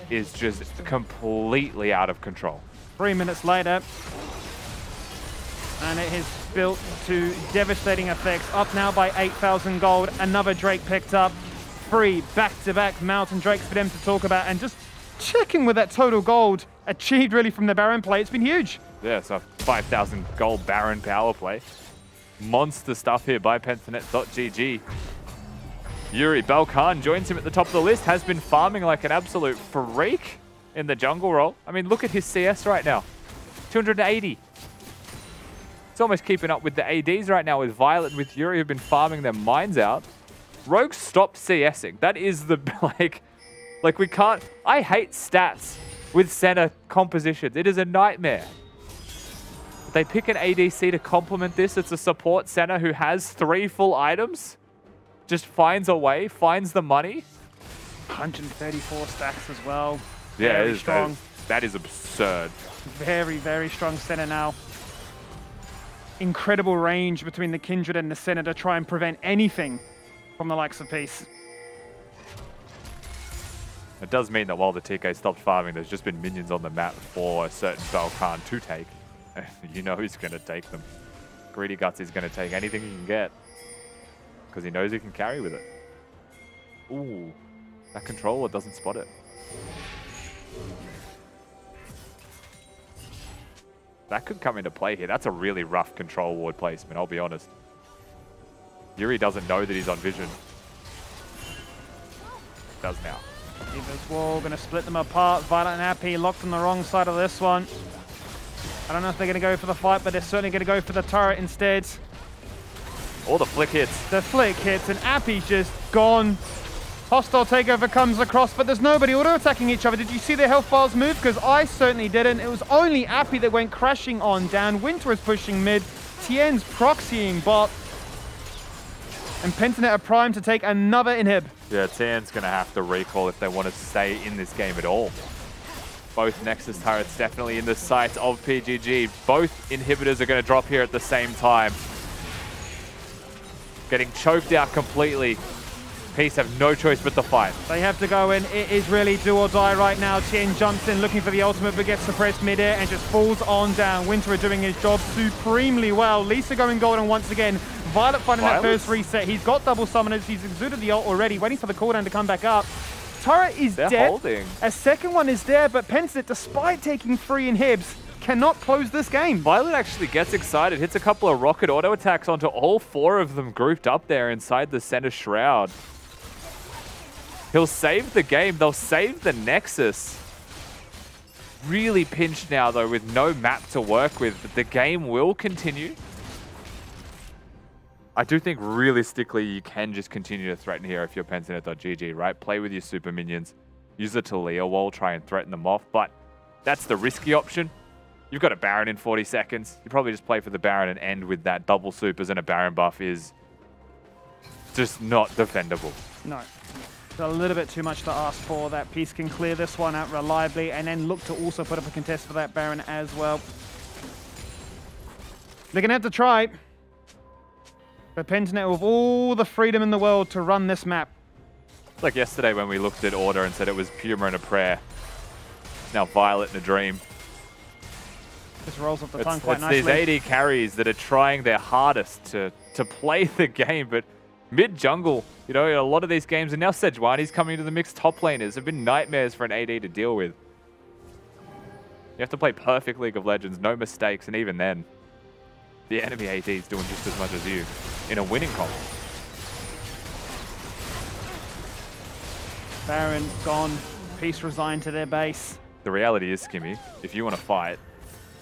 is just completely out of control. 3 minutes later, and it has built to devastating effects. Up now by 8,000 gold. Another Drake picked up. 3 back-to-back Mountain Drakes for them to talk about. And just checking with that total gold achieved really from the Baron play. It's been huge. Yeah, so 5,000 gold Baron power play. Monster stuff here by Pentanet.gg. Yuri, BalKhan joins him at the top of the list, has been farming like an absolute freak in the jungle role. I mean, look at his CS right now. 280. It's almost keeping up with the ADs right now with Violet and with Yuri, who've been farming their minds out. Rogue stopped CSing. That is the, like we can't, I hate stats with Senna compositions. It is a nightmare. They pick an ADC to complement this. It's a support Senna who has 3 full items. Just finds a way, finds the money. 134 stacks as well. Yeah, very strong. That is absurd. Very, very strong Senna now. Incredible range between the Kindred and the Senna to try and prevent anything from the likes of Peace. It does mean that while the TK stopped farming, there's just been minions on the map for a certain BalKhan to take. You know he's going to take them. Greedy Guts is going to take anything he can get because he knows he can carry with it. Ooh, that controller doesn't spot it. That could come into play here. That's a really rough control ward placement, I'll be honest. Yuri doesn't know that he's on vision. Does now. Eva's wall going to split them apart. Violet and Apii locked on the wrong side of this one. I don't know if they're going to go for the fight, but they're certainly going to go for the turret instead. All the flick hits. The flick hits, and Apii's just gone. Hostile takeover comes across, but there's nobody auto-attacking each other. Did you see their health bars move? Because I certainly didn't. It was only Apii that went crashing on down. Winter is pushing mid. Thien's proxying bot. And Pentanet are primed to take another inhib. Yeah, Thien's going to have to recall if they want to stay in this game at all. Both Nexus turrets definitely in the sights of PGG. Both inhibitors are going to drop here at the same time. Getting choked out completely. Peace have no choice but to fight. They have to go in. It is really do or die right now. Thien jumps in looking for the ultimate, but gets suppressed midair and just falls on down. Winter doing his job supremely well. LeeSA going golden once again. Violet finding that first reset. He's got double summoners. He's exuded the ult already, waiting for the cooldown to come back up. Turret is dead. Holding. A second one is there, but Sett, despite taking 3 inhibs, cannot close this game. Violet actually gets excited, hits a couple of rocket auto attacks onto all 4 of them grouped up there inside the center shroud. He'll save the game. They'll save the Nexus. Really pinched now, though, with no map to work with. But the game will continue. I do think, realistically, you can just continue to threaten here if you're Pensinet.gg, right? Play with your super minions. Use the Taliyah wall, try and threaten them off. But that's the risky option. You've got a Baron in 40 seconds. You probably just play for the Baron and end with that. Double supers and a Baron buff is just not defendable. No. It's a little bit too much to ask for. That piece can clear this one out reliably and then look to also put up a contest for that Baron as well. They're going to have to try. But Pensinet with all the freedom in the world to run this map. Like yesterday when we looked at Order and said it was Puma and a prayer. It's now Violet and a dream. Just rolls off the tongue quite nicely. It's these AD carries that are trying their hardest to play the game, but mid-jungle, you know, a lot of these games, and now Sejuani's coming to the mix. Top laners have been nightmares for an AD to deal with. You have to play perfect League of Legends, no mistakes, and even then, the enemy AD is doing just as much as you in a winning column. Baron gone. Peace resigned to their base. The reality is, Skimmy, if you want to fight,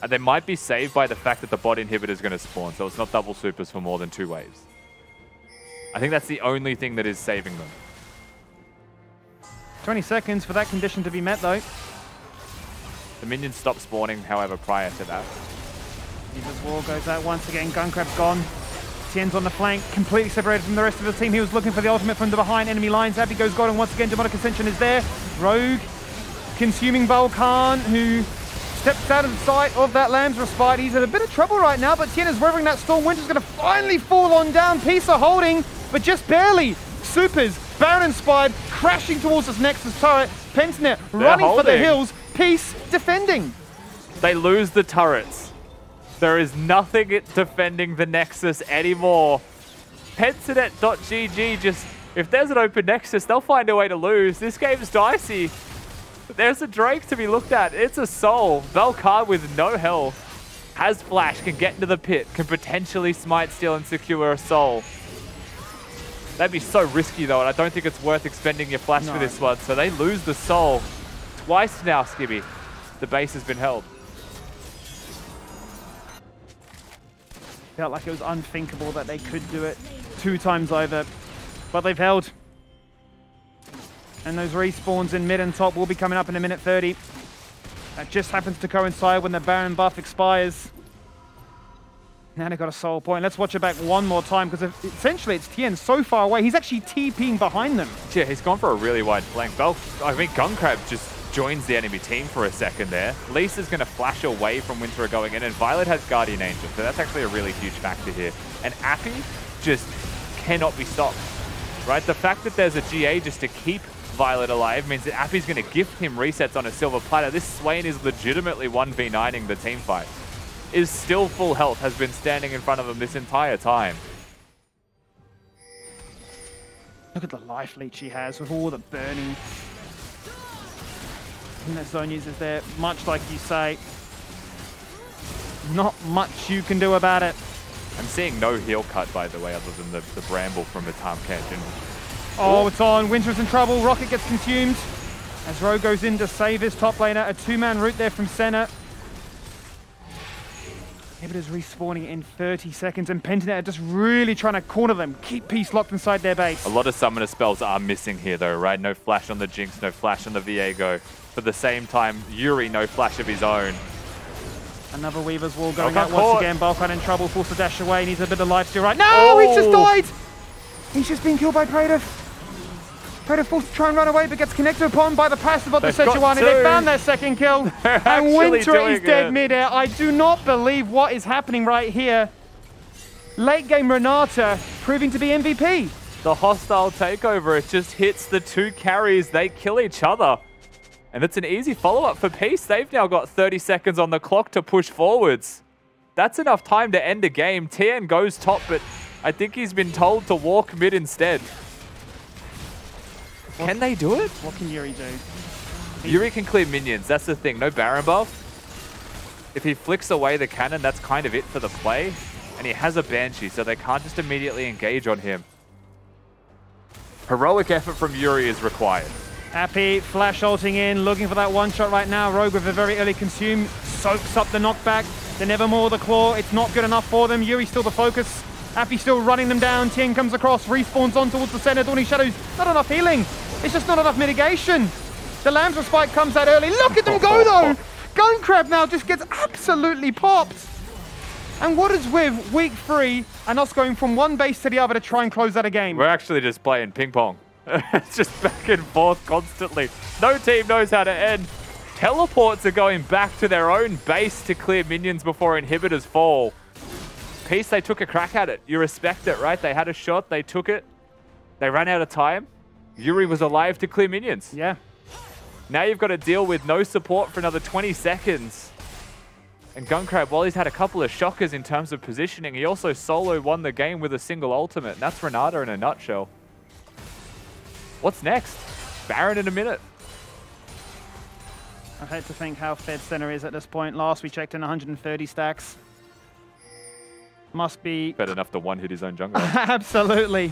they might be saved by the fact that the bot inhibitor is going to spawn, so it's not double supers for more than 2 waves. I think that's the only thing that is saving them. 20 seconds for that condition to be met, though. The minions stop spawning, however, prior to that. Eva's wall goes out once again. Gunkrab's gone. Thien's on the flank, completely separated from the rest of the team. He was looking for the ultimate from the behind enemy lines. Apii goes golden once again. Demonic Ascension is there. Rogue consuming BalKhan, who steps out of sight of that Lamb's Respite. He's in a bit of trouble right now, but Thien is weathering that storm. Winter's going to finally fall on down. Peace are holding, but just barely. Supers, Baron inspired, crashing towards this Nexus turret. Pensinet running for the hills. Peace defending. They lose the turrets. There is nothing defending the Nexus anymore. Pensinet.gg just, if there's an open Nexus, they'll find a way to lose. This game's dicey. There's a Drake to be looked at. It's a soul. BalKhan with no health. Has flash, can get into the pit, can potentially smite, steal, and secure a soul. That'd be so risky though, and I don't think it's worth expending your flash for this one. So they lose the soul. Twice now, Skimmy. The base has been held. Felt like it was unthinkable that they could do it 2 times over, but they've held. And those respawns in mid and top will be coming up in a minute 30. That just happens to coincide when the Baron buff expires. Now they've got a soul point. Let's watch it back one more time, because essentially it's Thien so far away. He's actually TPing behind them. Yeah, he's gone for a really wide flank. I mean, Gunkrab just joins the enemy team for a second there. LeeSA's going to flash away from Winter going in, and Violet has Guardian Angel, so that's actually a really huge factor here. And Apii just cannot be stopped, right? The fact that there's a GA just to keep Violet alive means that Api's going to gift him resets on a silver platter. This Swain is legitimately 1v9ing the team fight. Is still full health, has been standing in front of him this entire time. Look at the life leech he has with all the burning. And that zone uses there, much like you say. Not much you can do about it. I'm seeing no heal cut, by the way, other than the bramble from the Tahm Kench. Oh, it's on. Winter's in trouble. Rocket gets consumed. As Rogue goes in to save his top laner. A 2-man route there from Senna. Inhibitors respawning in 30 seconds, and Pensinet are just really trying to corner them, keep Peace locked inside their base. A lot of summoner spells are missing here though, right? No flash on the Jinx, no flash on the Viego. At the same time, Yuri, no flash of his own. Another Weaver's Wall going out once again. BalKhan in trouble, forced to dash away, needs a bit of life steal right now. Oh! He just died! He's just been killed by Praedyth. Praedyth forced to try and run away, but gets connected upon by the passive of the They've got Sejuani. two. They found their second kill. And actually Winter doing is dead it. midair. I do not believe what is happening right here. Late game Renata proving to be MVP. The hostile takeover, it just hits the two carries. They kill each other. And it's an easy follow-up for Peace. They've now got 30 seconds on the clock to push forwards. That's enough time to end a game. Thien goes top, but I think he's been told to walk mid instead. Can they do it? What can Yuri do? Yuri can clear minions. That's the thing. No Baron buff. If he flicks away the cannon, that's kind of it for the play. And he has a Banshee, so they can't just immediately engage on him. Heroic effort from Yuri is required. Apii flash ulting in, looking for that one shot right now. Rogue with a very early consume, soaks up the knockback. The Nevermore, the claw, it's not good enough for them. Yuri still the focus. Apii still running them down. Thien comes across, respawns on towards the center. Dawning Shadows, not enough healing. It's just not enough mitigation. The Lambs Spike comes out early. Look at them go though! Gunkrab now just gets absolutely popped. And what is with week 3 and us going from one base to the other to try and close out a game? We're actually just playing ping pong. It's just back and forth constantly. No team knows how to end. Teleports are going back to their own base to clear minions before inhibitors fall. Peace, they took a crack at it. You respect it, right? They had a shot, they took it. They ran out of time. Yuri was alive to clear minions. Yeah. Now you've got to deal with no support for another 20 seconds. And Gunkrab, while he's had a couple of shockers in terms of positioning, he also solo won the game with a single ultimate. And that's Renata in a nutshell. What's next? Baron in a minute. I hate to think how fed Senna is at this point. Last we checked in 130 stacks. Must be... Fed enough to one-hit his own jungler. Absolutely.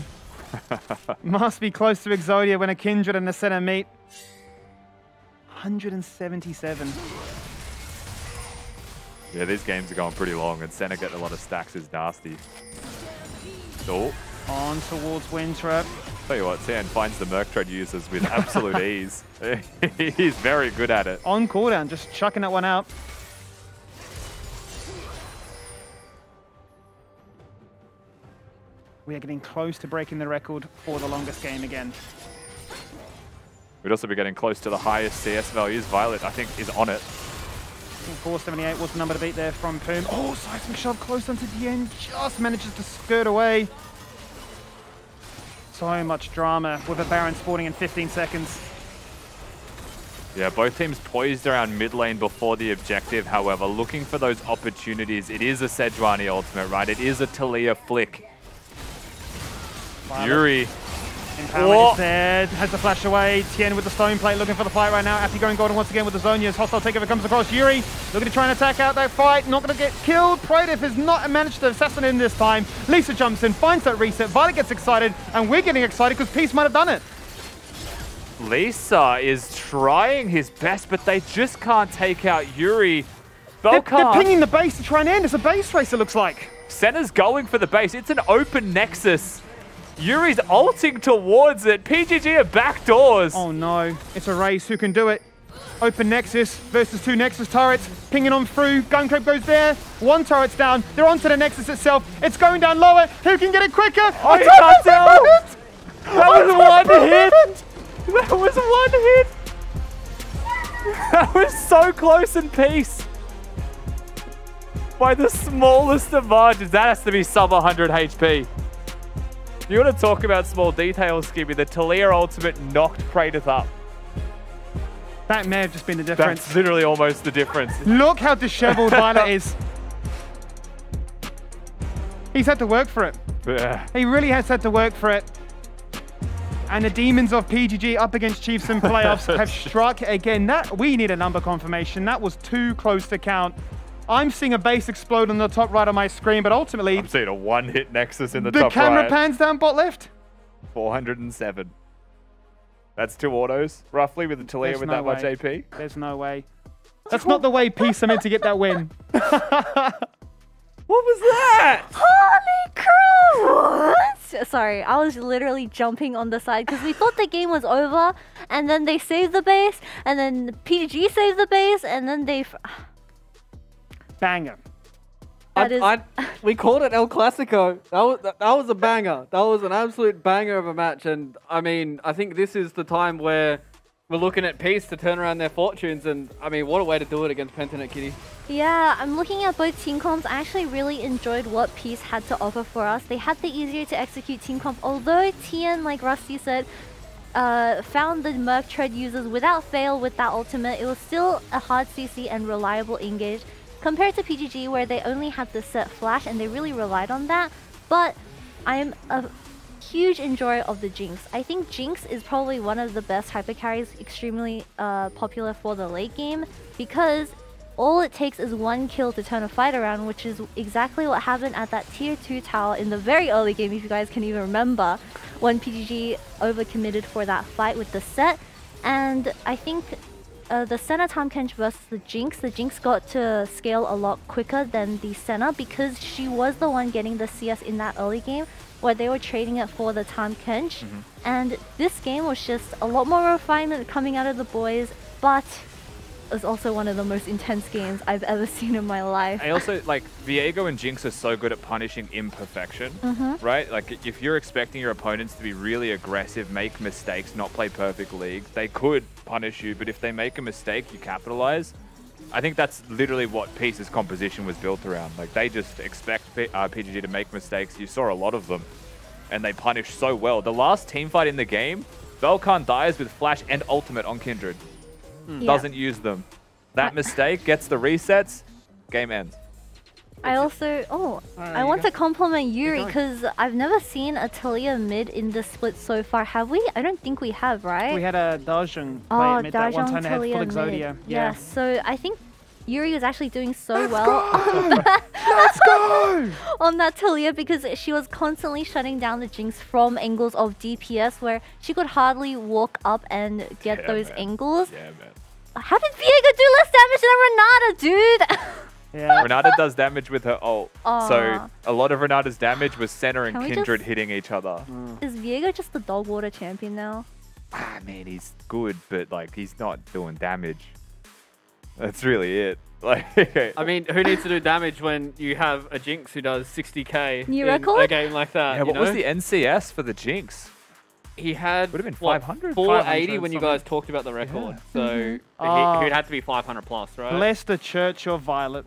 Must be close to Exodia when a Kindred and a Senna meet. 177. Yeah, these games are going pretty long, and Senna getting a lot of stacks is nasty. Oh. On towards Winter. Tell you what, Thien finds the Merc Trade users with absolute ease. He's very good at it. On cooldown, just chucking that one out. We are getting close to breaking the record for the longest game again. We'd also be getting close to the highest CS values. Violet, I think, is on it. I think 478 was the number to beat there from Poom. Oh, seismic shove close onto the end. Just manages to skirt away. So much drama with a Baron spawning in 15 seconds. Yeah, both teams poised around mid lane before the objective. However, looking for those opportunities. It is a Sejuani ultimate, right? It is a Taliyah flick. Violet. Yuri. Empowerment is there, has the flash away. Thien with the stone plate looking for the fight right now. Apii going golden once again with the Zonias. Hostile takeover comes across. Yuri looking to try and attack out that fight. Not going to get killed. Praedyth has not managed to assassinate him this time. LeeSA jumps in, finds that reset. Violet gets excited, and we're getting excited because Peace might have done it. LeeSA is trying his best, but they just can't take out Yuri. They're BalKhan. pinging the base to try and end. It's a base race, it looks like. Senna's going for the base. It's an open nexus. Yuri's ulting towards it. PGG are backdoors. Oh no, it's a race. Who can do it? Open Nexus versus 2 Nexus turrets. Pinging on through. Gunkrab goes there. 1 turret's down. They're onto the Nexus itself. It's going down lower. Who can get it quicker? Oh, he can't tell. That was one hit. That was one hit. That was so close in Peace. By the smallest of margins. That has to be sub 100 HP. You want to talk about small details, Skimmy? The Taliyah ultimate knocked Praedyth up. That may have just been the difference. That's literally almost the difference. Look how disheveled Violet is. He's had to work for it. Yeah. He really has had to work for it. And the demons of PGG up against Chiefs in playoffs have struck again. That we need a number confirmation. That was too close to count. I'm seeing a base explode on the top right of my screen, but ultimately... I'm seeing a one-hit Nexus in the top right. The camera pans down bot left. 407. That's 2 autos, roughly, with the Taliyah with that much AP. There's no way. That's not the way Peace are meant to get that win. What was that? Holy crap! What? Sorry, I was literally jumping on the side because we thought the game was over, and then they saved the base, and then PGG saved the base, and then they... Banger. That is... we called it El Clasico. That was a banger. That was an absolute banger of a match. And I mean, I think this is the time where we're looking at Peace to turn around their fortunes. And I mean, what a way to do it against Pentanet Kitty. Yeah, I'm looking at both team comps. I actually really enjoyed what Peace had to offer for us. They had the easier to execute team comp. Although Thien, like Rusty said, found the Merc Tread users without fail with that ultimate, it was still a hard CC and reliable engage. Compared to PGG, where they only had the Sett flash and they really relied on that. But I'm a huge enjoyer of the Jinx. I think Jinx is probably one of the best hyper carries, extremely popular for the late game, because all it takes is one kill to turn a fight around, which is exactly what happened at that tier 2 tower in the very early game, if you guys can even remember, when PGG overcommitted for that fight with the Sett. And I think the Senna Tahm Kench versus the Jinx got to scale a lot quicker than the Senna because she was the one getting the CS in that early game where they were trading it for the Tahm Kench. And this game was just a lot more refinement coming out of the boys, but it was also one of the most intense games I've ever seen in my life. I also, like, Viego and Jinx are so good at punishing imperfection, right? Like, if you're expecting your opponents to be really aggressive, make mistakes, not play perfect league, they could punish you, but if they make a mistake, you capitalize. I think that's literally what Peace's composition was built around. Like, they just expect PGG to make mistakes. You saw a lot of them, and they punish so well. The last team fight in the game, BalKhan dies with flash and ultimate on Kindred. Doesn't use them. That mistake gets the resets, game ends. I also, I want to compliment Yuri because I've never seen a Taliyah mid in this split so far. Have we? I don't think we have, right? We had a Dajong play mid that one time they had full Exodia. Yeah, so I think Yuri was actually doing so well Let's go! on that Taliyah because she was constantly shutting down the Jinx from angles of DPS where she could hardly walk up and get those angles. Yeah, man. How did Viego do less damage than Renata, dude? Yeah. Renata does damage with her ult. So a lot of Renata's damage was Senna and Kindred hitting each other. Is Viego just the dog water champion now? Ah, man, he's good, but like he's not doing damage. That's really it. Like, I mean, who needs to do damage when you have a Jinx who does 60k New in record? a game like that? yeah, what was the NCS for the Jinx? He had Would have been what, 500? 480 when you guys talked about the record. So he'd have to be 500 plus, right? Bless the Church of Violet.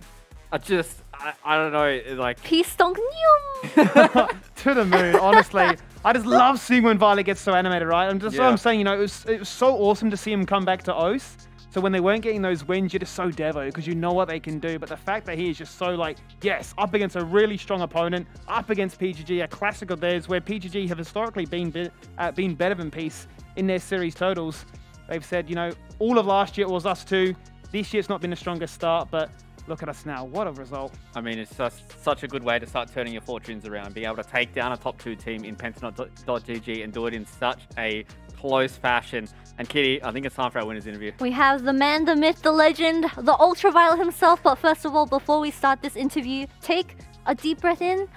I don't know, like... Peace stonk nyum. To the moon, honestly. I just love seeing when Violet gets so animated, right? And just what I'm saying, you know, it was so awesome to see him come back to Oath. So when they weren't getting those wins, you're just so devo because you know what they can do. But the fact that he is just so like, yes, up against a really strong opponent, up against PGG, a classic of theirs where PGG have historically been better than Peace in their series totals. They've said, you know, all of last year it was us two. This year it's not been the strongest start, but look at us now. What a result. I mean, it's just such a good way to start turning your fortunes around. Being able to take down a top 2 team in Pentanet.gg and do it in such a close fashion. And Kitty, I think it's time for our winner's interview. We have the man, the myth, the legend, the Ultraviolet himself. But first of all, before we start this interview, take a deep breath in.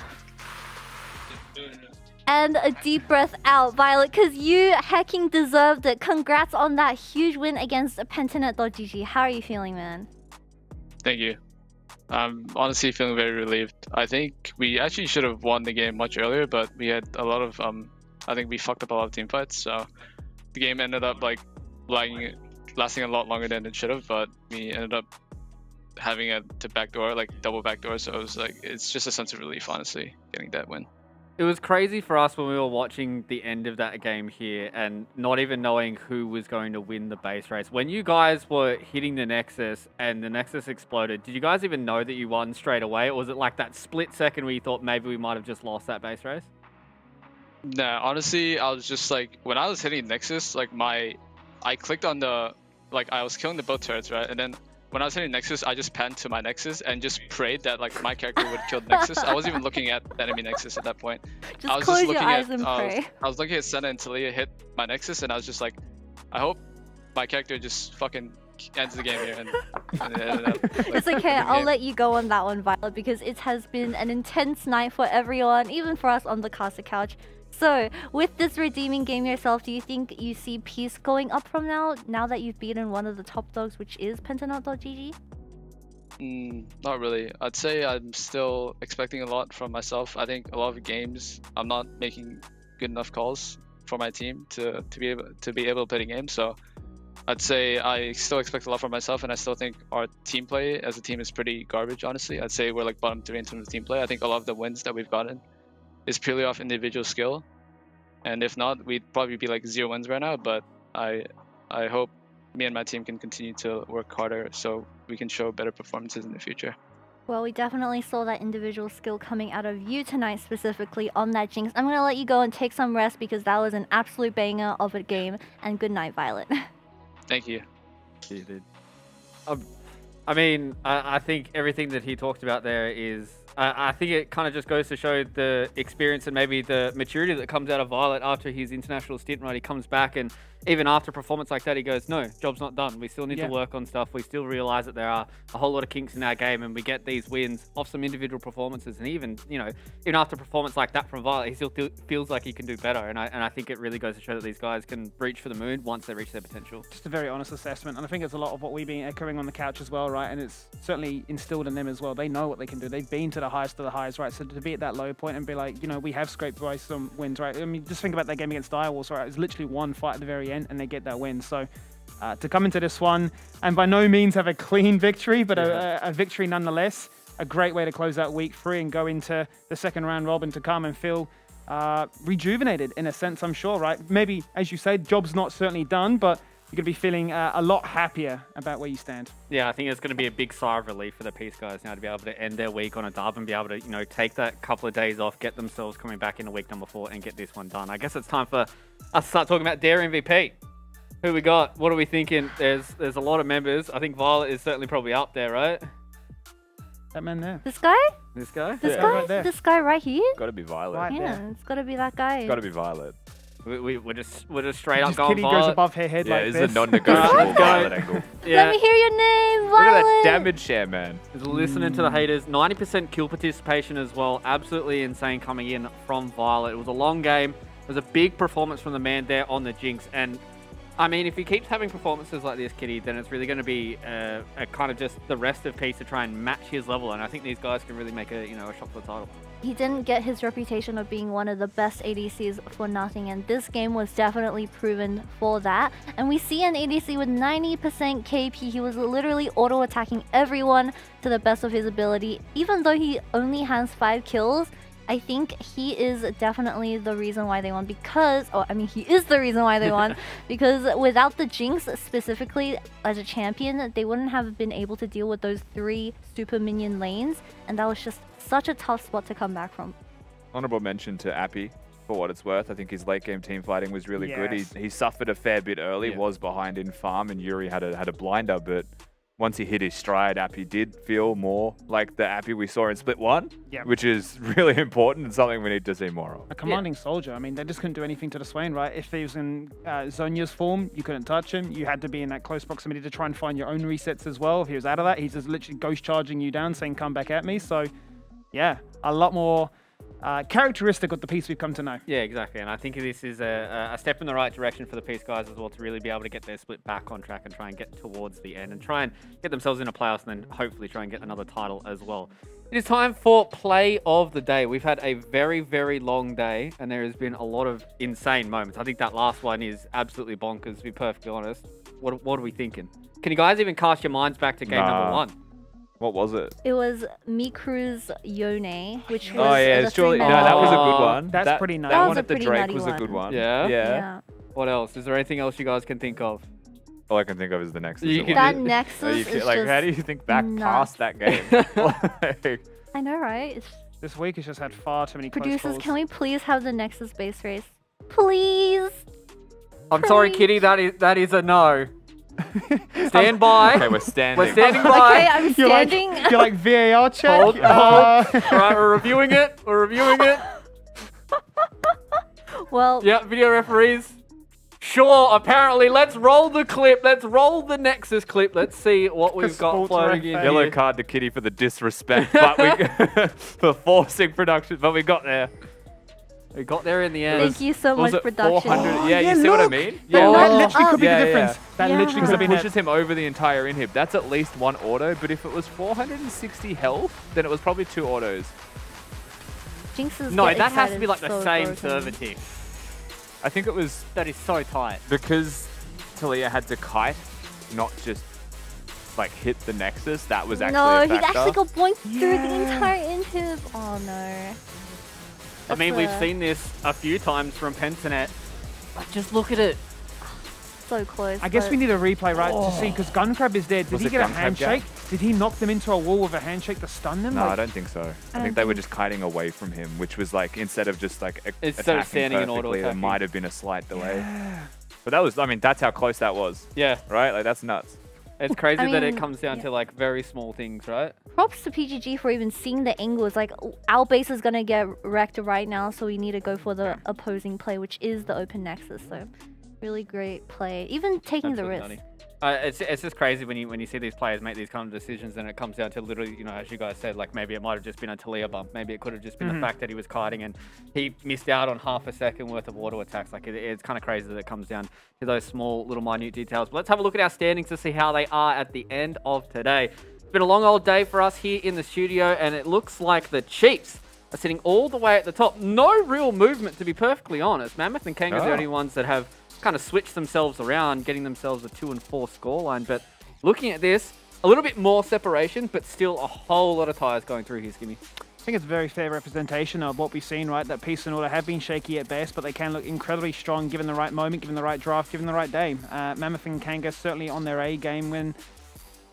And a deep breath out, Violet, because you hecking deserved it. Congrats on that huge win against Pentanet.gg. How are you feeling, man? Thank you. I'm honestly feeling very relieved. I think we actually should have won the game much earlier, but we had a lot of, I think we fucked up a lot of team fights, so the game ended up like lasting a lot longer than it should have, but we ended up having a double backdoor, so it was like, it's just a sense of relief, honestly, getting that win. It was crazy for us when we were watching the end of that game here and not even knowing who was going to win the base race. When you guys were hitting the Nexus and the Nexus exploded, did you guys even know that you won straight away? Or was it like that split second where you thought maybe we might have just lost that base race? Nah, honestly, I was just like, when I was hitting Nexus, like I clicked on the, like I was killing the both turrets, right? And then when I was hitting Nexus, I just panned to my Nexus and just prayed that like my character would kill the Nexus. I wasn't even looking at the enemy Nexus at that point. I was close just your looking eyes at, and pray. I was looking at Senna and Taliyah hit my Nexus, and I was just like, I hope my character just fucking ends the game here. And it ended up, like, It's okay, I'll let you go on that one, Violet, because it has been an intense night for everyone, even for us on the caster couch. So, with this redeeming game yourself, do you think you see Peace going up from now that you've beaten one of the top dogs, which is Pentanet.gg? Not really. I'd say I'm still expecting a lot from myself. I think a lot of games I'm not making good enough calls for my team to be able to play the game. So I'd say I still expect a lot from myself, and I still think our team play as a team is pretty garbage. Honestly, I'd say we're like bottom 3 in terms of team play. I think a lot of the wins that we've gotten is purely off individual skill, and if not, we'd probably be like 0 wins right now. But I hope me and my team can continue to work harder so we can show better performances in the future. Well, we definitely saw that individual skill coming out of you tonight, specifically on that Jinx. I'm going to let you go and take some rest because that was an absolute banger of a game. And good night, Violet. Thank you. You did. I mean, I think everything that he talked about there is... I think it kind of just goes to show the experience and maybe the maturity that comes out of Violet after his international stint, right? He comes back and even after a performance like that, he goes, no, job's not done. We still need to work on stuff. We still realize that there are a whole lot of kinks in our game and we get these wins off some individual performances. And even, you know, even after a performance like that from Violet, he still feels like he can do better. And I think it really goes to show that these guys can reach for the moon once they reach their potential. Just a very honest assessment. And I think it's a lot of what we've been echoing on the couch as well, right? And it's certainly instilled in them as well. They know what they can do. They've been to the highest of the highs, right? So to be at that low point and be like, you know, we have scraped by some wins, right? I mean, just think about that game against Direwolves, right? It was literally one fight at the very end and they get that win. So to come into this one and by no means have a clean victory, but a victory nonetheless, a great way to close out week 3 and go into the second round robin to come and feel rejuvenated in a sense, I'm sure, right? Maybe, as you say, job's not certainly done, but you're going to be feeling a lot happier about where you stand. Yeah, I think it's going to be a big sigh of relief for the Peace guys now to be able to end their week on a dub and be able to, you know, take that couple of days off, get themselves coming back into week number 4 and get this one done. I guess it's time for us to start talking about their MVP. Who we got? What are we thinking? There's a lot of members. I think Violet is certainly probably up there, right? That man there. This guy? This guy? This guy? Right there. This guy right here? Got to be Violet. Right Yeah, there. it's got to be that guy. It's got to be Violet. We're just straight up Just going Kitty Violet. goes above her head Yeah, like this this. is a non-negotiable Violet angle. Yeah. Let me hear your name, Look at Violet. that damage share, man. Just listening to the haters. 90% kill participation as well. Absolutely insane coming in from Violet. It was a long game. It was a big performance from the man there on the Jinx. And I mean, if he keeps having performances like this, Kitty, then it's really going to be a kind of just the rest of Peace to try and match his level. And I think these guys can really make a shot for the title. He didn't get his reputation of being one of the best ADCs for nothing, and this game was definitely proven for that. And we see an ADC with 90% KP. He was literally auto-attacking everyone to the best of his ability. Even though he only has 5 kills, I think he is definitely the reason why they won because... Oh, I mean, he is the reason why they won. Because without the Jinx, specifically as a champion, they wouldn't have been able to deal with those 3 super minion lanes. And that was just such a tough spot to come back from. Honorable mention to Apii, for what it's worth. I think his late game team fighting was really good. He suffered a fair bit early, was behind in farm, and Yuri had a blinder, but once he hit his stride, Apii did feel more like the Apii we saw in Split 1, which is really important and something we need to see more of. A commanding soldier. I mean, they just couldn't do anything to the Swain, right? If he was in Zhonya's form, you couldn't touch him. You had to be in that close proximity to try and find your own resets as well. If he was out of that, he's just literally ghost charging you down, saying, come back at me. So, yeah, a lot more characteristic of the Peace we've come to know. Yeah, exactly. And I think this is a step in the right direction for the Peace guys as well to really be able to get their split back on track and try and get towards the end and try and get themselves in a playoffs and then hopefully try and get another title as well. It is time for play of the day. We've had a very, very long day and there has been a lot of insane moments. I think that last one is absolutely bonkers, to be perfectly honest. What are we thinking? Can you guys even cast your minds back to game number 1? What was it? It was Mikru's Yone, which was it's surely, no, that was a good one. That's pretty nice. That one at the Drake was a good one. Yeah? What else? Is there anything else you guys can think of? All I can think of is the Nexus. That Nexus is like, just how do you think back past that game? I know, right? This week has just had far too many close Producers, calls. can we please have the Nexus base race? Please! I'm sorry, Kitty, that is a no. Stand by. Okay, we're standing. We're standing by. Okay, I'm standing. You're like VAR check. Hold. All right, we're reviewing it. Well. Yeah, video referees. Sure, apparently. Let's roll the clip. Let's roll the Nexus clip. Let's see what we've got floating in Yellow here. card to Kitty for the disrespect, but for forcing production, but we got there. We got there in the end. Thank you so Was much, it production. 400? Yeah, you see what I mean? Yeah, Yeah. that literally could be Yeah, the yeah. difference. That Yeah. literally could Because have it been it. pushes him over the entire inhib. That's at least one auto, but if it was 460 health, then it was probably 2 autos. Jinxes No, get that has to excited be like the so same broken. server team. I think it was That is so tight. because Taliyah had to kite, not just like hit the Nexus. That was actually No, a he factor. actually got boinked through the entire inhib. Oh no. I mean, That's we've seen this a few times from Pentanet. But just look at it. so close. I guess but- we need a replay, right, to see, because Gunkrab is dead. Did Was he it get a Gunkrab handshake? Did he knock them into a wall with a handshake to stun them? No, Like, I don't think so. I don't think they were think- just kiting away from him, which was like, instead of just like Instead of attacking standing and perfectly, there auto-attacking. might have been a slight delay. But that was, I mean, that's how close that was, Yeah, right? Like, that's nuts. it's crazy I that it mean, comes down yeah. to like very small things, right? Props to PGG for even seeing the angles. Like, our base is gonna get wrecked right now, so we need to go for the opposing play, which is the open nexus. So, really great play. Even taking the Absolutely risk. nutty. It's just crazy when you see these players make these kind of decisions, and it comes down to literally, you know, as you guys said, like maybe it might have just been a Taliyah bump, maybe it could have just been the fact that he was kiting and he missed out on half a second worth of auto attacks. Like it's kind of crazy that it comes down to those small little minute details. But let's have a look at our standings to see how they are at the end of today. It's been a long old day for us here in the studio, and it looks like the Chiefs are sitting all the way at the top. No real movement, to be perfectly honest. Mammoth and Kang are the only ones that have kind of switched themselves around, getting themselves a 2-4 scoreline. But looking at this, a little bit more separation, but still a whole lot of tires going through here, Skimmy. I think it's a very fair representation of what we've seen, right? That Peace and Order have been shaky at best, but they can look incredibly strong given the right moment, given the right draft, given the right day. Mammoth and Kanga certainly on their A game.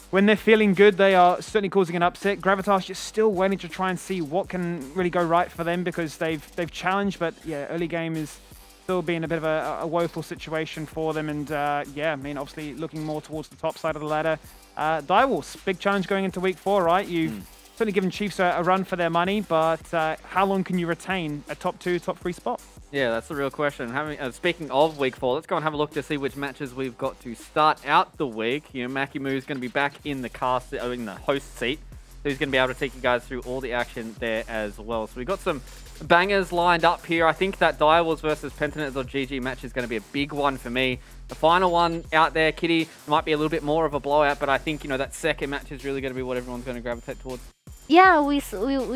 When they're feeling good, they are certainly causing an upset. Gravitas just still waiting to try and see what can really go right for them, because they've challenged, but yeah, early game is still being a bit of a woeful situation for them. And yeah, I mean, obviously looking more towards the top side of the ladder. Direwolves, big challenge going into week 4, right? You've certainly given Chiefs a run for their money, but how long can you retain a top 2, top 3 spot? Yeah, that's the real question. Speaking of week 4, let's go and have a look to see which matches we've got to start out the week. You know, Makimu's going to be back in the in the host seat, so he's going to be able to take you guys through all the action there as well. So we've got some bangers lined up here. I think that Direwolves versus Pentanets or GG match is going to be a big one for me. The final one out there, Kitty, might be a little bit more of a blowout, but I think, you know, that second match is really going to be what everyone's going to gravitate towards. Yeah, we've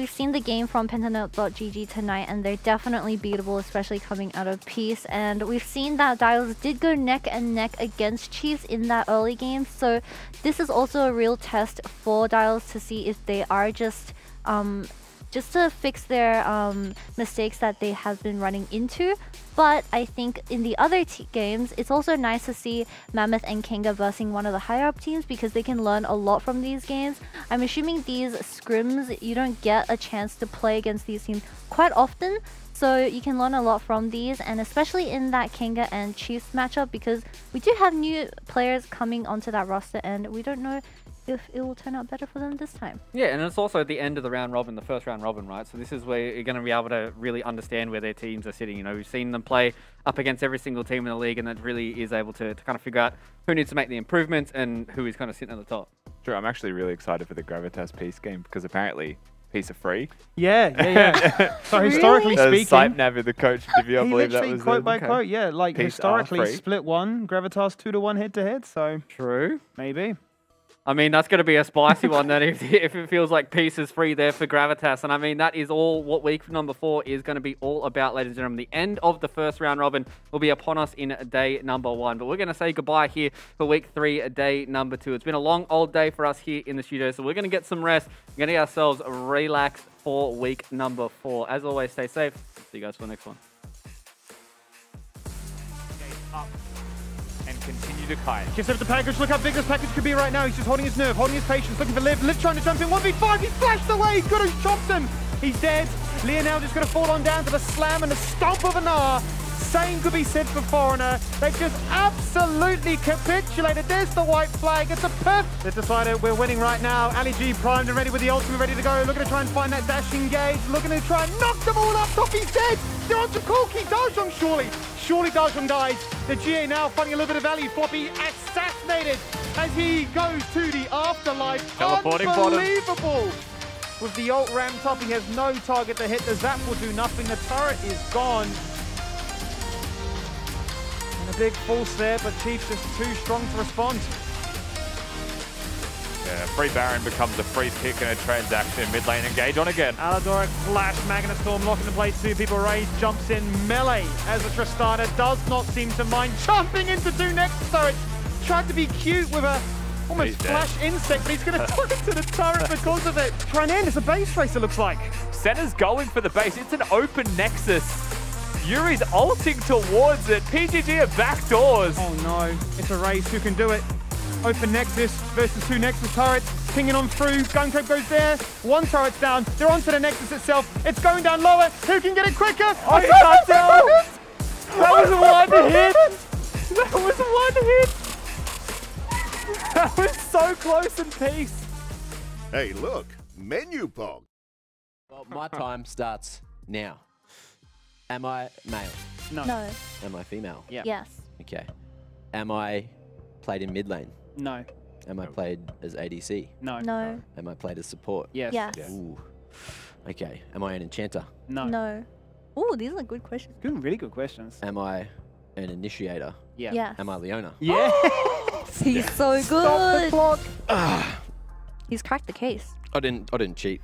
seen the game from Pentanet.gg tonight, and they're definitely beatable, especially coming out of Peace. And we've seen that Dials did go neck and neck against Chiefs in that early game, so this is also a real test for Dials to see if they are just to fix their mistakes that they have been running into. But I think in the other games, it's also nice to see Mammoth and Kanga versing one of the higher up teams, because they can learn a lot from these games. I'm assuming these scrims, you don't get a chance to play against these teams quite often, so you can learn a lot from these, and especially in that Kanga and Chiefs matchup, because we do have new players coming onto that roster, and we don't know if it will turn out better for them this time. Yeah, and it's also the end of the round robin, the first round robin, right? So this is where you're going to be able to really understand where their teams are sitting. You know, we've seen them play up against every single team in the league, and that really is able to kind of figure out who needs to make the improvements and who is kind of sitting at the top. Sure, I'm actually really excited for the Gravitas Peace game, because apparently Peace are free. Yeah. So historically speaking, Sypnavi, the coach, if you he believe that literally was quote by quote, yeah, like Peace historically are free. split 1, Gravitas 2-1 head to head, so True. maybe. I mean, that's going to be a spicy one then if it feels like Peace is free there for Gravitas. And I mean, that is all what week number 4 is going to be all about, ladies and gentlemen. The end of the first round robin will be upon us in day number 1. But we're going to say goodbye here for week 3, day number 2. It's been a long old day for us here in the studio, so we're going to get some rest. We're going to get ourselves relaxed for week number 4. As always, stay safe. See you guys for the next one. Up and continue to kite. Gets over the package. Look how big this package could be right now. He's just holding his nerve, holding his patience, looking for Liv. Liv trying to jump in. 1v5. He's flashed away. Good, he chops him. He's dead. LeeSA now just going to fall on down to the slam and the stomp of an R. Same could be said for Foreigner. They've just absolutely capitulated. There's the white flag. It's a perfect. They've decided we're winning right now. Ali G primed and ready with the ultimate, ready to go. Looking to try and find that dash engage. Looking to try and knock them all up top. He's dead. They're on to Corky. Dajong surely. Surely Dajong dies. The GA now finding a little bit of value. Floppy assassinated as he goes to the afterlife. Teleporting bottom. Unbelievable. With the ult ramped up, he has no target to hit. The zap will do nothing. The turret is gone. And a big force there, but Chiefs is too strong to respond. Yeah, free Baron becomes a free pick in a transaction. Mid lane engage on again. Aladoric flash, Magnet Storm locking the play. Two people raised, jumps in melee as a Tristana does not seem to mind jumping into two Nexus turrets. Tried to be cute with a almost flash insect, but he's going to turn into the turret because of it. Trying to end, it's a base race it looks like. Senna's going for the base. It's an open Nexus. Yuri's ulting towards it. PGG are backdoors. Oh no, it's a race. Who can do it? Open Nexus versus two Nexus turrets. Pinging on through. Gunkrab goes there. One turret's down. They're onto the Nexus itself. It's going down lower. Who can get it quicker? Oh, he got down. That was one hit. That was one hit. That was so close in peace. Hey, look. Menu pog. Well, my time starts now. Am I male? No. No. Am I female? Yeah. Yes. Okay. Am I played in mid lane? No. Am I played as ADC? No. No. Am I played as support? Yes. Yes. Ooh. Okay. Am I an enchanter? No. No. Ooh, these are good questions. Good, really good questions. Am I an initiator? Yeah. Yes. Am I Leona? Yeah. He's so Stop the good. clock. He's cracked the case. I didn't cheat.